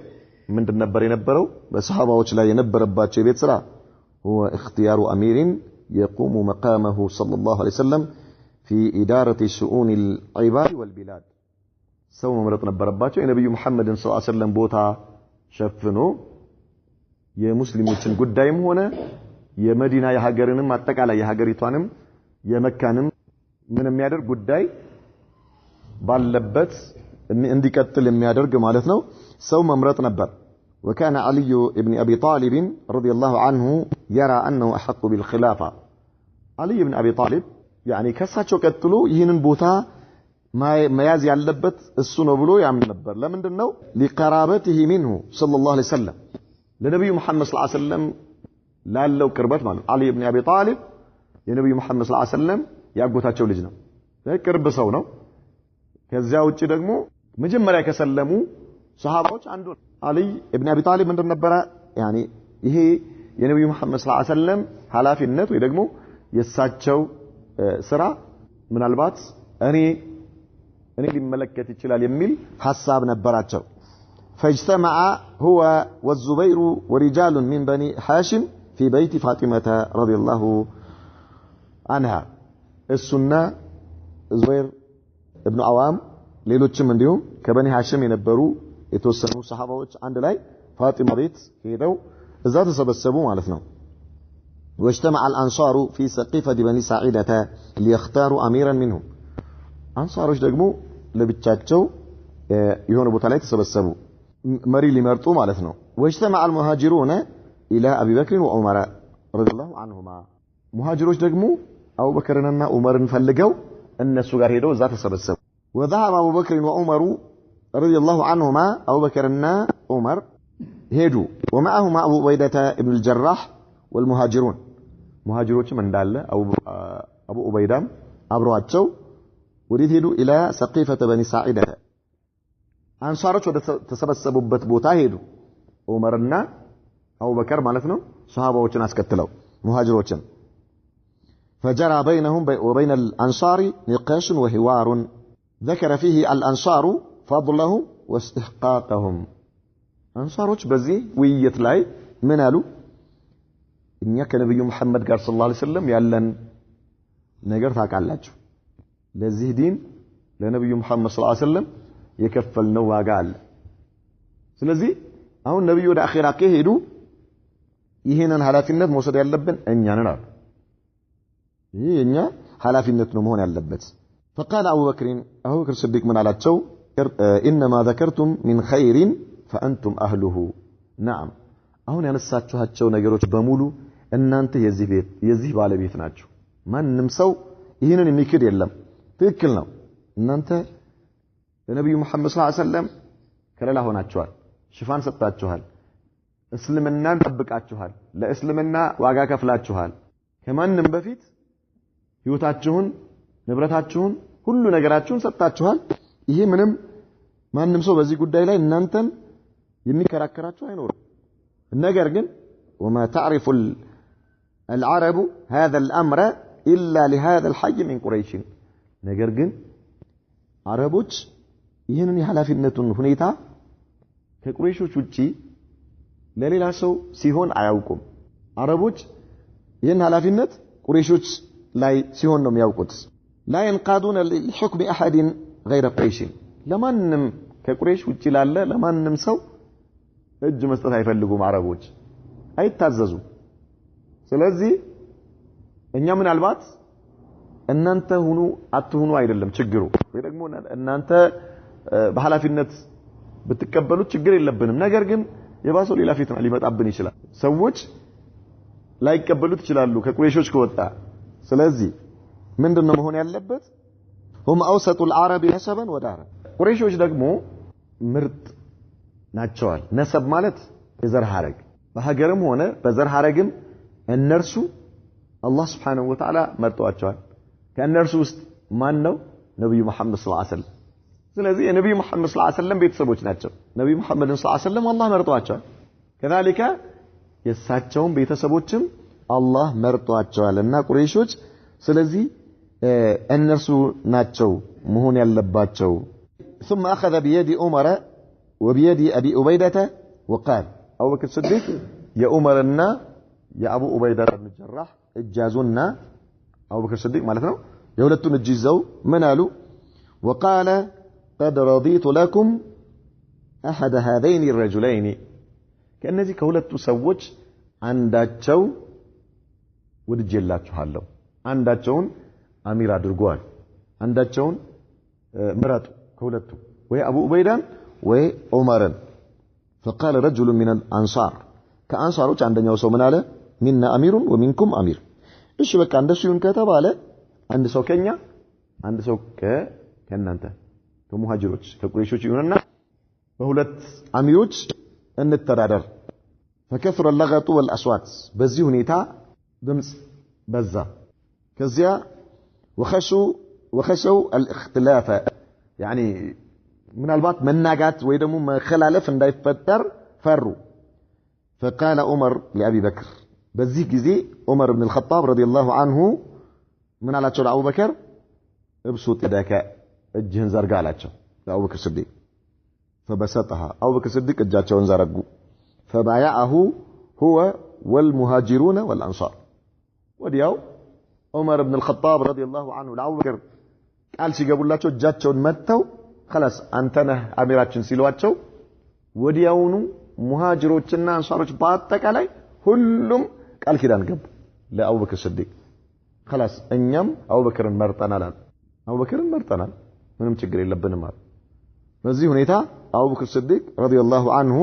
ምንድን ነበር የነበረው በሰሃባዎች ላይ የነበረባቸው የቤት ስራ هو اختيار امير يقوم مقامه صلى الله عليه وسلم في اداره شؤون العباد والبلاد ሰው መምረጥ ነበረባቸው የነብዩ መሐመድን ሰለላሁ ዐለይሂ ወሰለም ቦታ ሸፍኖ የሙስሊሞችን ጉዳይም ሆነ የመዲና የሀገርንም አጠቃላይ የሀገሪቷንም የመካንም ምን የሚያደርግ ጉዳይ ባለበት እንዲቀጥል የሚያደርግ ማለት ነው ሰው መምረጥ ነበር وكان علي ابن ابي طالب رضي الله عنه يرى انه احق بالخلافه علي ابن ابي طالب يعني ከሳቸው ቀጥሎ ይህንን ቦታ መያዝ ያለበት እሱ ነው ብሎ ያምን ነበር ለምንድነው لقرابته منه صلى الله عليه وسلم ለነብዩ መሐመድ صلى الله عليه وسلم ላለው ቅርበት ማለት علي ابن ابي طالب የነብዩ መሐመድ صلى الله عليه وسلم ያጎታቸው ልጅ ነው ቅርብ ሰው ነው ከዚያ ውጪ ደግሞ መጀመሪያ ከሰለሙ ሱሐባዎች አንዱ አሊ ኢብኑ አቢ ጣሊብ ምንድን ነበረ يعني ይሄ የነብዩ መሐመድ ሰለላሁ ዐለይሂ ወሰለም ሐላፊነት ወይ ደግሞ የሳቸው ስራ ምናልባት እኔ ሊመለከት ይችላል የሚል ሐሳብ ነበራቸው فاجتمع هو والزبير ورجال من بني هاشم في بيت فاطمة رضي الله عنها السنة زبير ابن عوام ሌሎችም እንዲሁም ከበኒ ሃሽም የነበሩ የተወሰኑ ሱሐባዎች አንድ ላይ ፋጢማ ቤት ሄደው እዛ ተሰበሰቡ ማለት ነው واجتمع الانصار في سقيفة بني ساعدة ليختاروا اميرا منهم አንሳሮች ደግሞ ለብቻቸው የሆነ ቦታ ላይ ተሰበሰቡ መሪ ሊመርጡ ማለት ነው واجتمع المهاجرون الى ابي بكر وعمر رضي الله عنهما ሙሃጅሮች ደግሞ አቡበክርንና ዑመርን ፈልገው እነሱ ጋር ሄደው እዛ ተሰበሰቡ وذهب ابو بكر وعمر رضي الله عنهما ابو بكرنا عمر هيدو ومعهما ابو عبيدة ابن الجراح والمهاجرون مهاجروች እንዳለ አቡ ኡበይዳም አብሯቸው ወዴት ሄዱ الى سقيفة بني ساعدة አንሳሮች ወደ ተሰበሰቡበት ቦታ ሄዱ ዑመርና አቡበከር ማለት ነው ሱሐባዎችን አስከትለው ሙሃጅሮችን فجرى بينهم وبين الانصار نقاش وحوار ذكر فيه الانصار فضلهم واستحقاقهم አንሳሮች በዚህ ውይይት ላይ ምን አሉ እኛ ከነብዩ መሐመድ ጋር ሰለላሁ ዐለይሂ ወሰለም ያለን ነገር ታውቃላችሁ ለዚህ ዲን ለነብዩ መሐመድ ሰለላሁ ዐለይሂ ወሰለም የከፈልነው ዋጋ አለ ስለዚህ አሁን ነብዩ ወደ አኺራ ከሄዱ ይሄንን ሐላፊነት መውሰድ ያለብን እኛ ነን አሉ ይሄ የኛ ሐላፊነት ነው መሆን ያለበት فقال ابو بكر الصديق من አላቸው انما ذكرتم من خير فانتم اهله نعم አሁን ያነሳችኋቸው ነገሮች በሙሉ እናንተ የዚህ ባለቤት ናችሁ ማንንም ሰው ይሄንን የሚክድ የለም ትክክል ነው እናንተ ለነብዩ መሐመድ ሰለላሁ ዐለይሂ ወሰለም ከለላ ሆናችኋል ሽፋን ሰጣችኋል እስልምናን ጠብቃችኋል ለእስልምና ዋጋ ከፍላችኋል ከማንም በፊት ህይወታችሁን ንብረታችሁን ሁሉ ነገራችሁን ሰጣችኋል ይሄ ምንም ማንም ሰው በዚህ ጉዳይ ላይ እናንተን የሚከራከራችሁ አይኖርም ነገር ግን وما تعرف العرب هذا الامر الا لهذا الحي من قريش ነገር ግን አረቦች ይሄንን የሐላፊነቱን ሁኔታ ከቁረይሾች ውጪ ለሌላ ሰው ሲሆን አያውቁም አረቦች ይሄን ሐላፊነት ቁረይሾች ላይ ሲሆን ነው የሚያውቁት لا ينقادون لحكم احد غير قريش ለማንም ከቁረይሽ ውጪ ላለ ለማንም ሰው እጅ መስጠት አይፈልጉም አረቦች አይታዘዙ ስለዚህ እኛ ምናልባት እናንተ ሁኑ አትሁኑ አይደለም ችግሩ ወይ ደግሞ እናንተ በሐላፊነት ብትቀበሉ ችግር የለብንም ነገር ግን የባሰው ሌላ ፊትና ሊመጣብን ይችላል ሰዎች ላይቀበሉት ይችላሉ ከቁረይሾች ከወጣ ስለዚህ ምንድነው መሆን ያለበት هم اوسط العرب نسبا ودارا ቁረይሾች ደግሞ ምርጥ ናቸዋል ነሰብ ማለት የዘር ሐረግ በሀገርም ሆነ በዘር ሐረግም እነርሱ አላህ Subhanahu Wa Ta'ala መርጧቸዋል ከእነርሱ ውስጥ ማን ነው ነብዩ መሐመድ ሰለላሁ ዐለይሂ ወሰለም ስለዚህ የነብዩ መሐመድ ሰለላሁ ዐለይሂ ወሰለም ቤተሰቦች ናቸው ነብዩ መሐመድ ሰለላሁ ዐለይሂ ወሰለም አላህ መርጧቸዋል ከذلك የሳቸውም ቤተሰቦችም አላህ መርጧቸዋልና ቁረይሾች ስለዚህ እነርሱ ናቸው መሆን ያለባቸው ثم اخذ بيد عمر وبيد ابي عبيده وقال ابو بكر الصديق يا عمرنا يا ابو عبيده بن الجراح اجازونا ابو بكر الصديق ማለት ነው የሁለቱን እጅ ይዘው ምን አሉ وقال قد رضيت لكم احد هذين الرجلين ከነዚህ ከሁለቱ ሰዎች አንዳቸው ወድጀላችኋለሁ አንዳቸውን አሚር አድርጓል አንዳቸውን ምራጡ ከሁለቱ ወይ አቡ ኡበይዳን ወይ ዑመርን فقال رجل من الانصار ከአንሳሮች አንደኛው ሰው ምን አለ ሚና አሚሩን ወሚንኩም አሚር እሺ በቃ እንደሱ ይሁን ከተባለ አንድ ሰው ከኛ አንድ ሰው ከእናንተ ከሙሃጅሮች ከቁረይሾች ይሁንና በሁለት አሚሮች እንተዳደር فكثر اللغط والاصوات በዚህ ሁኔታ ድምጽ በዛ ከዚያ وخشوا الاختلاف يعني من البات مناقات ويدمو مخلالف እንዳይፈጠር فروا فقال عمر لأبي بكر በዚህ ጊዜ عمر بن الخطاب رضي الله عنه من አላቸው ለአቡ በከር ابسط يدك እጅህን ዘርጋ አላቸው ለአቡ በክር ስዲቅ فبسطها أبو بكر الصديق እጃቸውን ዘረጉ فبايعه هو والمهاجرون والأنصار ወዲያው عمر بن الخطاب رضي الله عنه ለአቡ በክር ቃል ሲገቡላቸው እጃቸውን መተው خلاص አንተ ነህ አሚራችን ሲሏቸው ወዲያውኑ ሙሃጅሮችና አንሳሮች በአጠቃላይ ሁሉም ቃል ኪዳን ገቡ ለአቡ በክር الصديق خلاص እኛም አቡ በክርን መርጠናል ምንም ችግር የለብንም ማለት በዚህ ሁኔታ አቡ በክር الصديق رضي الله عنه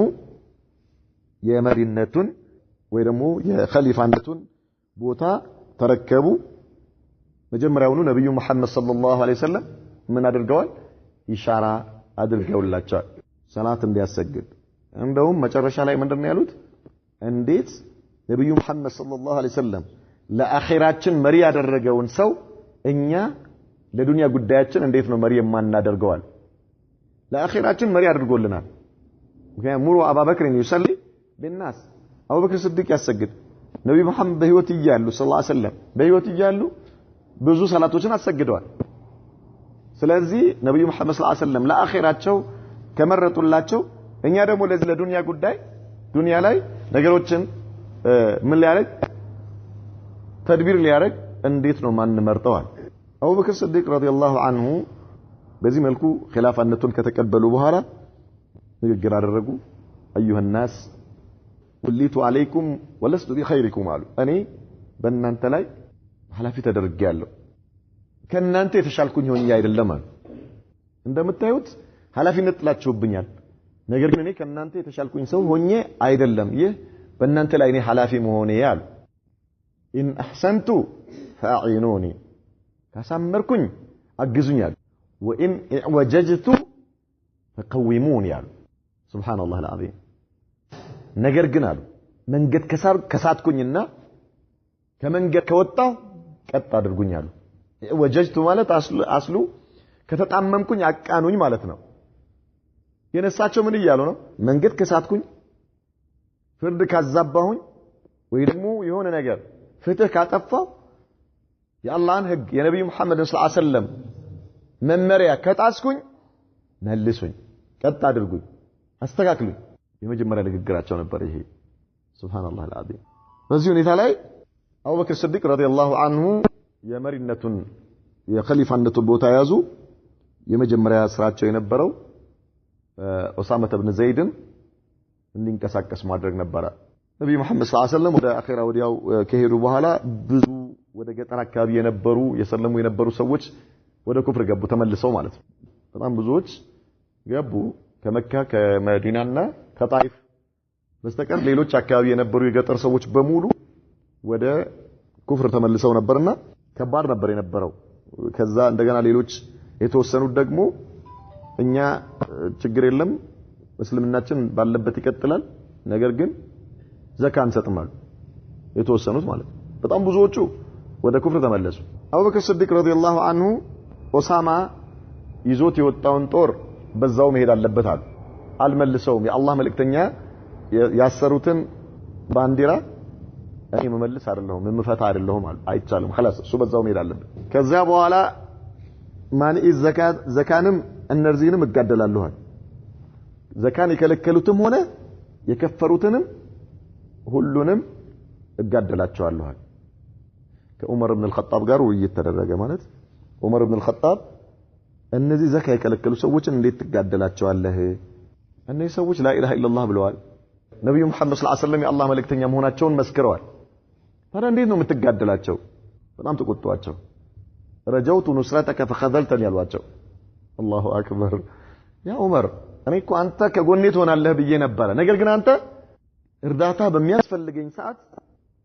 የመሪነቱን ወይ ደግሞ የኸሊፋነቱን ቦታ ተረከቡ መጀመሪያውኑ ነብዩ መሐመድ ሰለላሁ ዐለይሂ ወሰለም ምን አድርገዋል ኢሻራ አድርገውላቸዋል ሰላት እንዲያሰግድ እንደውም መጨረሻ ላይ ምንድነው ያሉት እንዴት ነብዩ መሐመድ ሰለላሁ ዐለይሂ ወሰለም ለአኺራችን መሪ ያደረገውን ሰው እኛ ለዱንያ ጉዳያችን እንዴት ነው መሪ የማናደርገዋል ለአኺራችን መሪ አድርጎልናል ምክንያቱም ሙሩ አቡበክር ይሰሊ بالناس አቡበክር ስዲቅ ያሰግድ ነብዩ መሐመድ በህይወት ይያሉ ሰለላሁ ዐለይሂ ወሰለም በህይወት ይያሉ ብዙ ሰላቶችን አሰግደዋል ስለዚህ ነብዩ መሐመድ ሰለላሁ ዐለይሂ ወሰለም ለአኺራቸው ከመረጡላቸው እኛ ደግሞ ለዚህ ለዱንያ ጉዳይ ዱንያ ላይ ነገሮችን ምን ሊያረግ ተድቢር ሊያረግ እንዴት ነው ማን መርጠዋል አቡበክር ስዲቅ ረዲየላሁ ዐንሁ በዚህ መልኩ ኺላፋነቱን ከተቀበሉ በኋላ ንግግር አደረጉ ايها الناس وليت عليكم ولست بخيركم አሉ እኔ በእናንተ ላይ ሐላፊ ተደርጌያለሁ ከእናንተ የተሻልኩኝ ሆኜ አይደለም አሉ እንደምታዩት ሐላፊነት ጥላችሁብኛል ነገር ግን እኔ ከእናንተ የተሻልኩኝ ሰው ሆኜ አይደለም ይህ በእናንተ ላይ እኔ ሐላፊ መሆኔ ያሉ ኢን አህሰንቱ ፈአዒኑኒ ካሳመርኩኝ አግዙኛል ወኢን ወጀጅቱ ፈቀዊሙኒ ያሉ ሱብሃንአላህ العظيم ነገር ግን አሉ መንገድ ከሳትኩኝና ከመንገድ ከወጣው ቀጥ አድርጉኛል ወጀጅቱ ማለት አስሉ ከተጣመምኩኝ አቃኑኝ ማለት ነው የነሳቸው ምን ይያሉ ነው መንገድ ከሳትኩኝ ፍርድ ካዛባሁኝ ወይ ደግሞ የሆነ ነገር ፍትህ ካጠፋው የአላህን ህግ የነብዩ መሐመድ ሰለላሁ ዐለይሂ ወሰለም መመሪያ ከጣስኩኝ መልሱኝ ቀጥ አድርጉኝ አስተካክሉኝ የመጀመሪያ ንግግራቸው ነበር ይሄ ሱብሃንአላህ العظيم በዚህ ሁኔታ ላይ አቡበክር ስዲቅ ረዲየላሁ ዐንሁ የመሪነቱን የኸሊፋነቱን ቦታ ያዙ የመጀመሪያ ስራቸው የነበረው ኡሳማ ኢብኑ ዘይድን እንዲንቀሳቀስ ማድረግ ነበር ነብዩ መሐመድ ሰለላሁ ዐለይሂ ወሰለም ወደ አኺራ ወዲያው ከሄዱ በኋላ ብዙ ወደ ገጠር አካባቢ የነበሩ የሰለሙ የነበሩ ሰዎች ወደ ኩፍር ገቡ ተመልሰው ማለት ነው በጣም ብዙዎች ገቡ ከመካ ከመዲናና ከጣይፍ በስተቀር ሌሎች አካባቢ የነበሩ የገጠር ሰዎች በሙሉ ወደ ኩፍር ተመልሰው ነበርና ከባድ ነበር የነበረው ከዛ እንደገና ሌሎች የተወሰኑት ደግሞ እኛ ችግር የለም እስልምናችን ባለበት ይቀጥላል ነገር ግን ዘካ አንሰጥማሉ የተወሰኑት ማለት በጣም ብዙዎቹ ወደ ኩፍር ተመለሱ አቡበክር ስዲቅ ረዲየላሁ ዐንሁ ኡሳማ ይዞት የወጣውን ጦር በዛው መሄድ አለበት አሉ አልመልሰውም የአላህ መልእክተኛ ያሰሩትን ባንዲራ እኔ መመልስ አይደለሁም መምፈታ አይደለሁም አሉ አይቻልም خلاص እሱ በዛው መሄድ አለበት ከዛ በኋላ ማን ዘካንም እነርዚህንም እጋደላለሁ ዘካን የከለከሉትም ሆነ የከፈሩትንም ሁሉንም እጋደላቸዋለሁ ከዑመር ኢብኑ አልኸጣብ ጋር ውይይት ተደረገ ማለት ዑመር ኢብኑ አልኸጣብ እነዚህ ዘካ የከለከሉ ሰዎችን እንዴት ትጋደላቸዋለህ እነዚህ ሰዎች ላ ኢላሃ ኢላላህ ብለዋል ነብዩ መሐመድ ሰለላሁ ዐለይሂ ወሰለም የአላህ መልእክተኛ መሆናቸውን መስክረዋል ታዲያ እንዴት ነው የምትጋደላቸው በጣም ተቆጥቷቸው ረጀውቱ ኑስረተከ ፈኸዘልተን ያሏቸው አላሁ አክበር ያ ዑመር እኔ እኮ አንተ ከጎኔ ትሆናለህ ብዬ ነበር ነገር ግን አንተ እርዳታ በሚያስፈልገኝ ሰዓት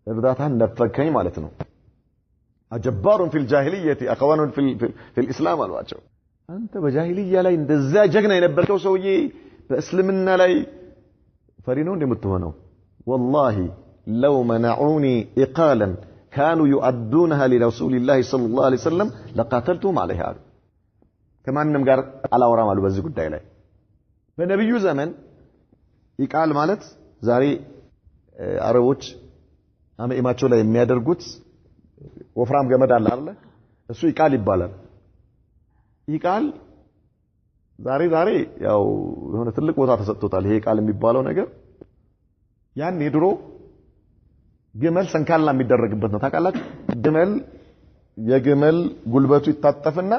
እርዳታን ነፈከኝ ማለት ነው አጀባሩን ፊል ጃሂልየቲ አഖዋኑን ፊል ኢስላም አሏቸው አንተ በጃሂልያ ላይ እንደዛ ጀግና የነበርከው ሰውዬ በእስልምና ላይ ፈሪ ነው እንደምትሆነው والله لو منعوني اقالا كانوا يؤدونها لرسول الله صلى الله عليه وسلم لقاتلتهم عليها ከማንም ጋር አላወራም አሉ በዚህ ጉዳይ ላይ በነብዩ ዘመን ይቃል ማለት ዛሬ አረቦች አመኢማቸው ላይ የሚያደርጉት ወፍራም ገመድ አለ አይደል እሱ ይቃል ይባላል ይቃል ዛሬ ያው የሆነ ትልቅ ቦታ ተሰጥቶታል ይሄ ይቃል የሚባለው ነገር ያን የድሮ ግመል ሰንካላ የሚደረግበት ነው ታውቃላችሁ የግመል ጉልበቱ ይታጠፍና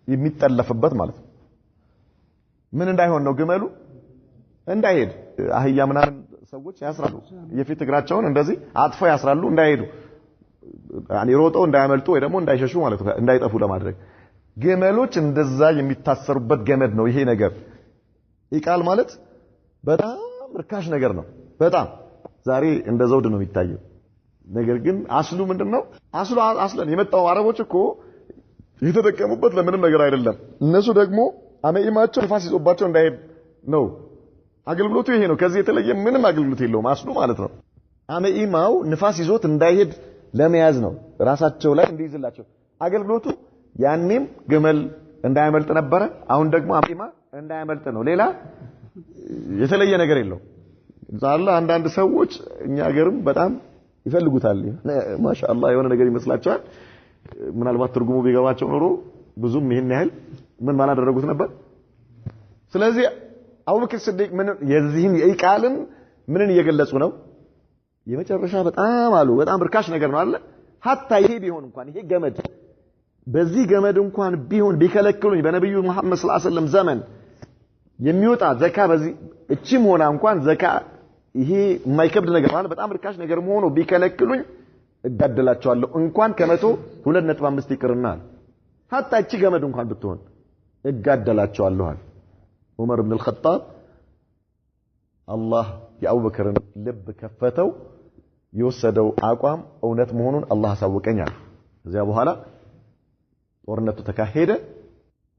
የሚጠለፍበት ማለት ነው ምን እንዳይሆን ነው ግመሉ እንዳይሄድ አህያ ምናምን ሰዎች ያስራሉ የፊት እግራቸውን እንደዚህ አጥፎ ያስራሉ እንዳይሄዱ ያኒ ሮጠው እንዳያመልጡ ወይ ደግሞ እንዳይሸሹ ማለት ነው እንዳይጠፉ ለማድረግ ግመሎች እንደዛ የሚታሰሩበት ገመድ ነው ይሄ ነገር ይቃል ማለት በጣም ርካሽ ነገር ነው በጣም ዛሬ እንደ ዘውድ ነው የሚታየው ነገር ግን አስሉ ምንድነው አስለን የመጣው አረቦች እኮ የተጠቀሙበት ለምንም ነገር አይደለም እነሱ ደግሞ አመኢማቸው ንፋስ ይዞባቸው እንዳይሄድ ነው አገልግሎቱ ይሄ ነው ከዚህ የተለየ ምንም አገልግሎት የለውም አስሉ ማለት ነው አመኢማው ንፋስ ይዞት እንዳይሄድ ለመያዝ ነው ራሳቸው ላይ እንዲይዝላቸው አገልግሎቱ ያኔም ግመል እንዳያመልጥ ነበር አሁን ደግሞ አመኢማ እንዳያመልጥ ነው ሌላ የተለየ ነገር የለው ዛላ አንዳንድ ሰዎች እኛ ሀገርም በጣም ይፈልጉታል ማሻአላህ የሆነ ነገር ይመስላቸዋል ምናልባት ትርጉሙ ቢገባቸው ኖሮ ብዙም ይሄን ያህል ምን ማላደረጉት ነበር ስለዚህ አቡበክር ሲዲቅ ምን የዚህን ይቃልን ምንን እየገለጹ ነው የመጨረሻ በጣም ርካሽ ነገር ነው አለ hatta ይሄ ቢሆን እንኳን ይሄ ገመድ በዚህ ገመድ እንኳን ቢሆን ቢከለክሉኝ በነብዩ መሐመድ ሰለላሁ ዐለይሂ ወሰለም ዘመን የሚወጣ ዘካ በዚህ እቺም ሆና እንኳን ዘካ ይሄ የማይከብድ ነገር ማለት በጣም ርካሽ ነገር ሆኖ ቢከለክሉኝ እጋደላቸዋለሁ እንኳን ከመቶ 2.5 ይቅርና hatta እቺ ገመድ እንኳን ብትሆን እጋደላቸዋለሁ ዑመር ኢብኑ አልኸጣብ አላህ የአቡበክርን ልብ ከፈተው የወሰደው አቋም እውነት መሆኑን አላህ አሳወቀኛል እዚያ በኋላ ጦርነቱ ተካሄደ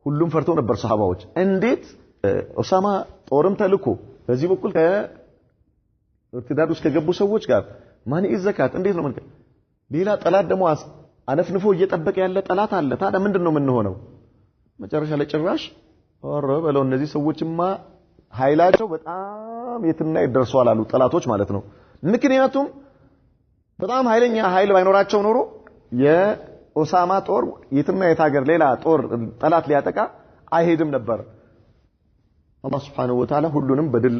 ሁሉም ፈርተው ነበር ሱሐባዎች እንዴት ኡሳማ ጦርም ተልኮ በዚህ በኩል ከእርትዳድ ውስጥ ከገቡ ሰዎች ጋር ማን ይዘካት እንዴት ነው ማለት ሌላ ጠላት ደግሞ አነፍንፎ እየጠበቀ ያለ ጠላት አለ ታዲያ ምንድነው ምን ሆነው መጨረሻ ላይ ጭራሽ ወረ በለው እነዚህ ሰዎችማ ኃይላቸው በጣም የትና ይደርሷል አሉ ጠላቶች ማለት ነው ምክንያቱም በጣም ኃይለኛ ኃይል ባይኖራቸው ኖሮ የኡሳማ ጦር የትና የታገር ሌላ ጦር ጠላት ሊያጠቃ አይሄድም ነበር አላህ Subhanahu Wa Ta'ala ሁሉንም በድል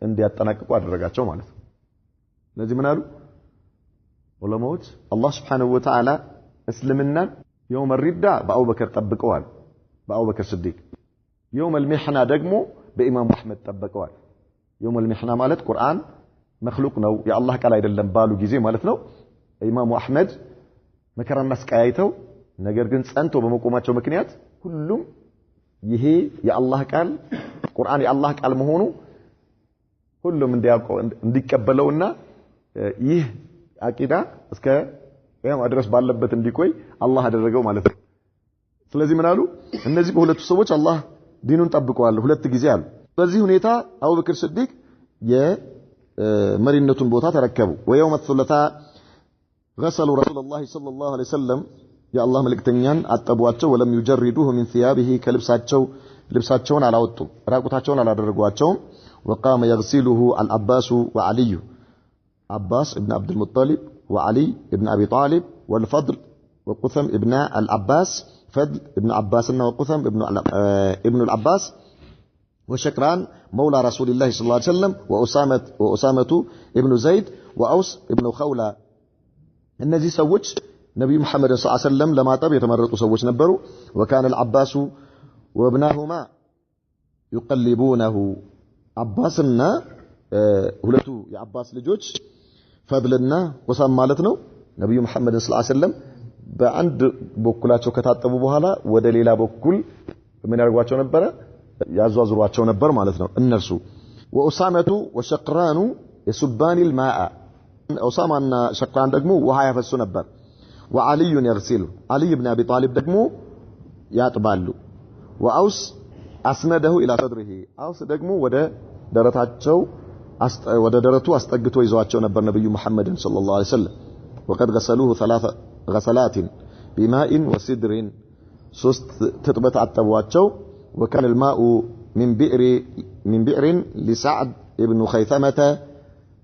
እንዲያጠናቅቁ አደረጋቸው ማለት ነው ለዚህ ምን አሉ ዑለማዎች አላህ Subhanahu Wa Ta'ala እስልምናን يوم الردة በአቡበክር ጠብቀዋል በአቡበክር ሲዲቅ يوم المحنة ደግሞ በኢማም አህመድ ጠብቀዋል يوم المحنة ማለት ቁርአን መخلوق ነው የአላህ ቃል አይደለም ባሉ ጊዜ ማለት ነው ኢማም አህመድ መከራና ስቃይተው ነገር ግን ጸንቶ በመቆማቸው ምክንያት ሁሉም ይሄ የአላህ ቃል ቁርአን የአላህ ቃል መሆኑ ሁሉም እንዲቀበለውና ይህ አቂዳ እስከ ያም አድረስ ባለበት እንዲቆይ አላህ አደረገው ማለት ነው ስለዚህ ምን አሉ እነዚህ በሁለቱ ሰዎች አላህ ዲኑን ጠብቀዋል ሁለት ጊዜ አሉ በዚህ ሁኔታ አቡበክር ሲዲቅ የመሪነቱን ቦታ ተረከቡ ወየውም الثلاثاء غسلوا رسول الله صلى الله عليه وسلم يا الله መልእክተኛን አጠቧቸው ወለም يجردوه من ثيابه ልብሳቸውን አላወጡም ራቁታቸውን አላደረጓቸውም وقام يغسله العباس وعلي عباس ابن عبد المطلب وعلي ابن ابي طالب والفضل وقثم ابن العباس فضل ابن عباسنا وقثم ابن العباس وشكران مولى رسول الله صلى الله عليه وسلم وأسامة ابن زيد وأوس ابن خولة እነዚህ ሰዎች ነብዩ መሐመድ ሰለላሁ ዐለይሂ ወሰለም ለማጠብ የተመረጡ ሰዎች ነበሩ وكان العباس وابنهما يقلبونه አባስና ሁለቱ የአባስ ልጆች ፈድልና ወሳም ማለት ነው ነብዩ መሐመድ ሰለላሁ ዐለይሂ ወሰለም በአንድ በኩላቸው ከታጠቡ በኋላ ወደ ሌላ በኩል ምን ያርጓቸው ነበር ያዟዙሯቸው ነበር ማለት ነው እነርሱ وأسامة وشقران يسبان الماء ኡሳማና ሸቅራን ደግሞ ውሃ ያፈሱ ነበር وعلي يغسل علي بن ابي طالب ደግሞ ያጥባሉ وأوس أسنده إلى صدره أوس ደግሞ ወደ ደረቱ አስጠግቶ ይዟቸው ነበር ነብዩ መሐመድ ሰለላሁ ዐለይሂ ወሰለም وقد غسلوه 3 غسلات بماء وسدر ሶስት ትጥበት አጠቧቸው وكان الماء من بئر لسعد ابن خيثمة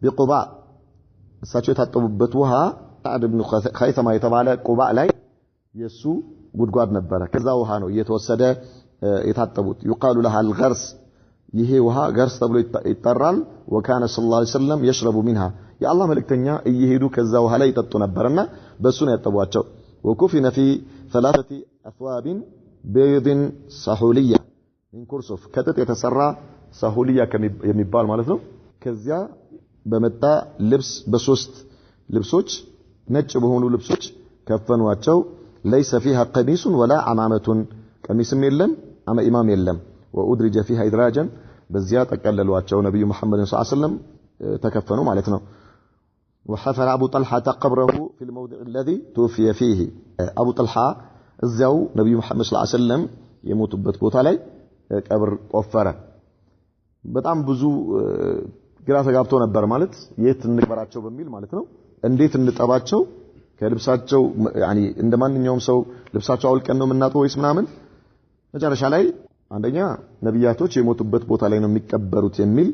بقباء እሳቸው የታጠቡበት ውሃ سعد ابن خيثمة የተባለ ቁባእ ላይ የሱ ጉድጓድ ነበር ከዛ ውሃ ነው እየተወሰደ የታጠቡት يقال لها الغرس ይሄ ውሃ ገርስ ተብሎ ይጠራል وكان صلى الله عليه وسلم يشرب منها يا الله መልእክተኛ እየሄዱ ከዛ ውሃ ላይ ይጠጡ ነበርና በሱ ነው ያጠቧቸው وكفن في 3 أثواب بيض سحولية من كرسف كتت يتسرى سحولية የሚባል ማለት ነው ከዚያ በመጣ ልብስ በሶስት ልብሶች ነጭ በሆኑ ልብሶች ከፈኗቸው ليس فيها قميص ولا عمامة قميصም የለም ኢማም የለም وأدرج فيها إدراجا በዚያ ተቀለሏቸው ነብዩ መሐመድ ሰለላሁ ዐለይሂ ወሰለም ተከፈኑ ማለት ነው وحفر أبو طلحة قبره في الموضع الذي توفي فيه أبو طلحة እዚያው ነብዩ መሐመድ ሰለላሁ ዐለይሂ ወሰለም የሞቱበት ቦታ ላይ ቀብር ቆፈረ በጣም ብዙ ግራ ተጋብቶ ነበር ማለት የት እንቀበራቸው በሚል ማለት ነው እንዴት እንጠባቸው ከልብሳቸው ያኒ እንደማንኛውም ሰው ልብሳቸው አውልቀን ነው የምናጠው ወይስ ምናምን መጨረሻ ላይ አንደኛ ነብያቶች የሞቱበት ቦታ ላይ ነው የሚቀበሩት የሚል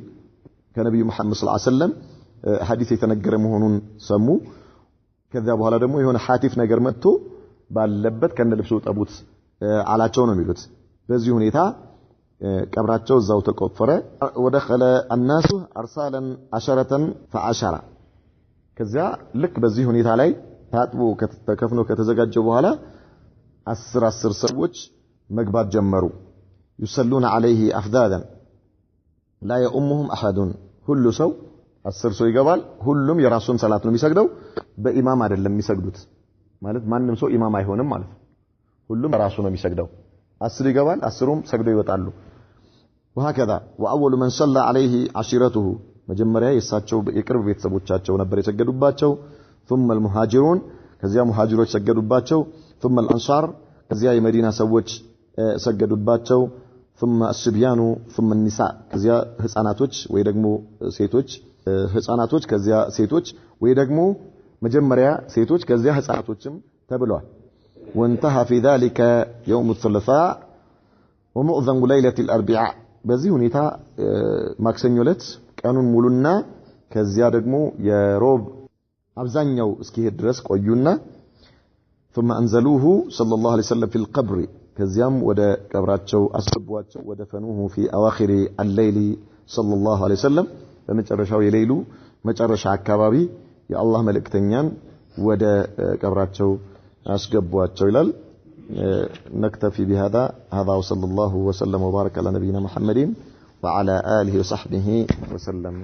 ከነብዩ መሐመድ ሰለላሁ ዐለይሂ ወሰለም ሐዲስ የተነገረ መሆኑን ሰሙ ከዛ በኋላ ደግሞ የሆነ ሐቲፍ ነገር መጥቶ ባለበት ከነ ልብሱ ጠቡት አላቸው ነው የሚሉት በዚህ ሁኔታ ቀብራቸው እዛው ተቆፈረ ودخل الناس ارسالا 10 فعشرة ከዛ ልክ በዚህ ሁኔታ ላይ ታጥቦ ከተከፍኖ ከተዘጋጀ በኋላ 10 ሰዎች መግባት ጀመሩ يصلون عليه افذاذا لا يؤمهم احد ሁሉ ሰው 10 ሰው ይገባል ሁሉም የራሱን ሰላት ነው የሚሰግደው በኢማም አይደለም የሚሰግዱት ማለት ማንንም ሰው ኢማም አይሆንም ማለት ሁሉም ራሱ ነው የሚሰግደው 10 ይገባል 10ም ሰግደው ይወጣሉ وهكذا واول من صلى عليه عشيرته መጀመሪያ የሳቸው የቅርብ ቤተሰቦቻቸው ነበር የሰገዱባቸው ثم المهاجرون ከዚያ ሙሃጅሮች ሰገዱባቸው ثم الانصار ከዚያ የመዲና ሰዎች ሰገዱባቸው ثم الصبيان ثم النساء ከዚያ ህፃናቶች ወይ ደግሞ ሴቶች ህፃናቶች ከዚያ ሴቶች ወይ ደግሞ መጀመሪያ ሴቶች ከዚያ ህፃናቶችም ተብለዋል وانتهى في ذلك يوم الثلاثاء ومعظم ليلة الاربعاء በዚህ ሁኔታ ማክሰኞ ዕለት ቀኑን ሙሉና ከዚያ ደግሞ የሮብ አብዛኛው እስኪሄድ ድረስ ቆዩና ثم انزلوه صلى الله عليه وسلم في القبر ከዚያም ወደ ቀብራቸው አስገቧቸው ودفنوه في اواخر الليل صلى الله عليه وسلم በመጨረሻው የሌሊቱ መጨረሻ አካባቢ የአላህ መልእክተኛን ወደ ቀብራቸው አስገቧቸው ይላል نكتفي بهذا وصلى الله وسلم وبارك على نبينا محمد وعلى آله وصحبه وسلم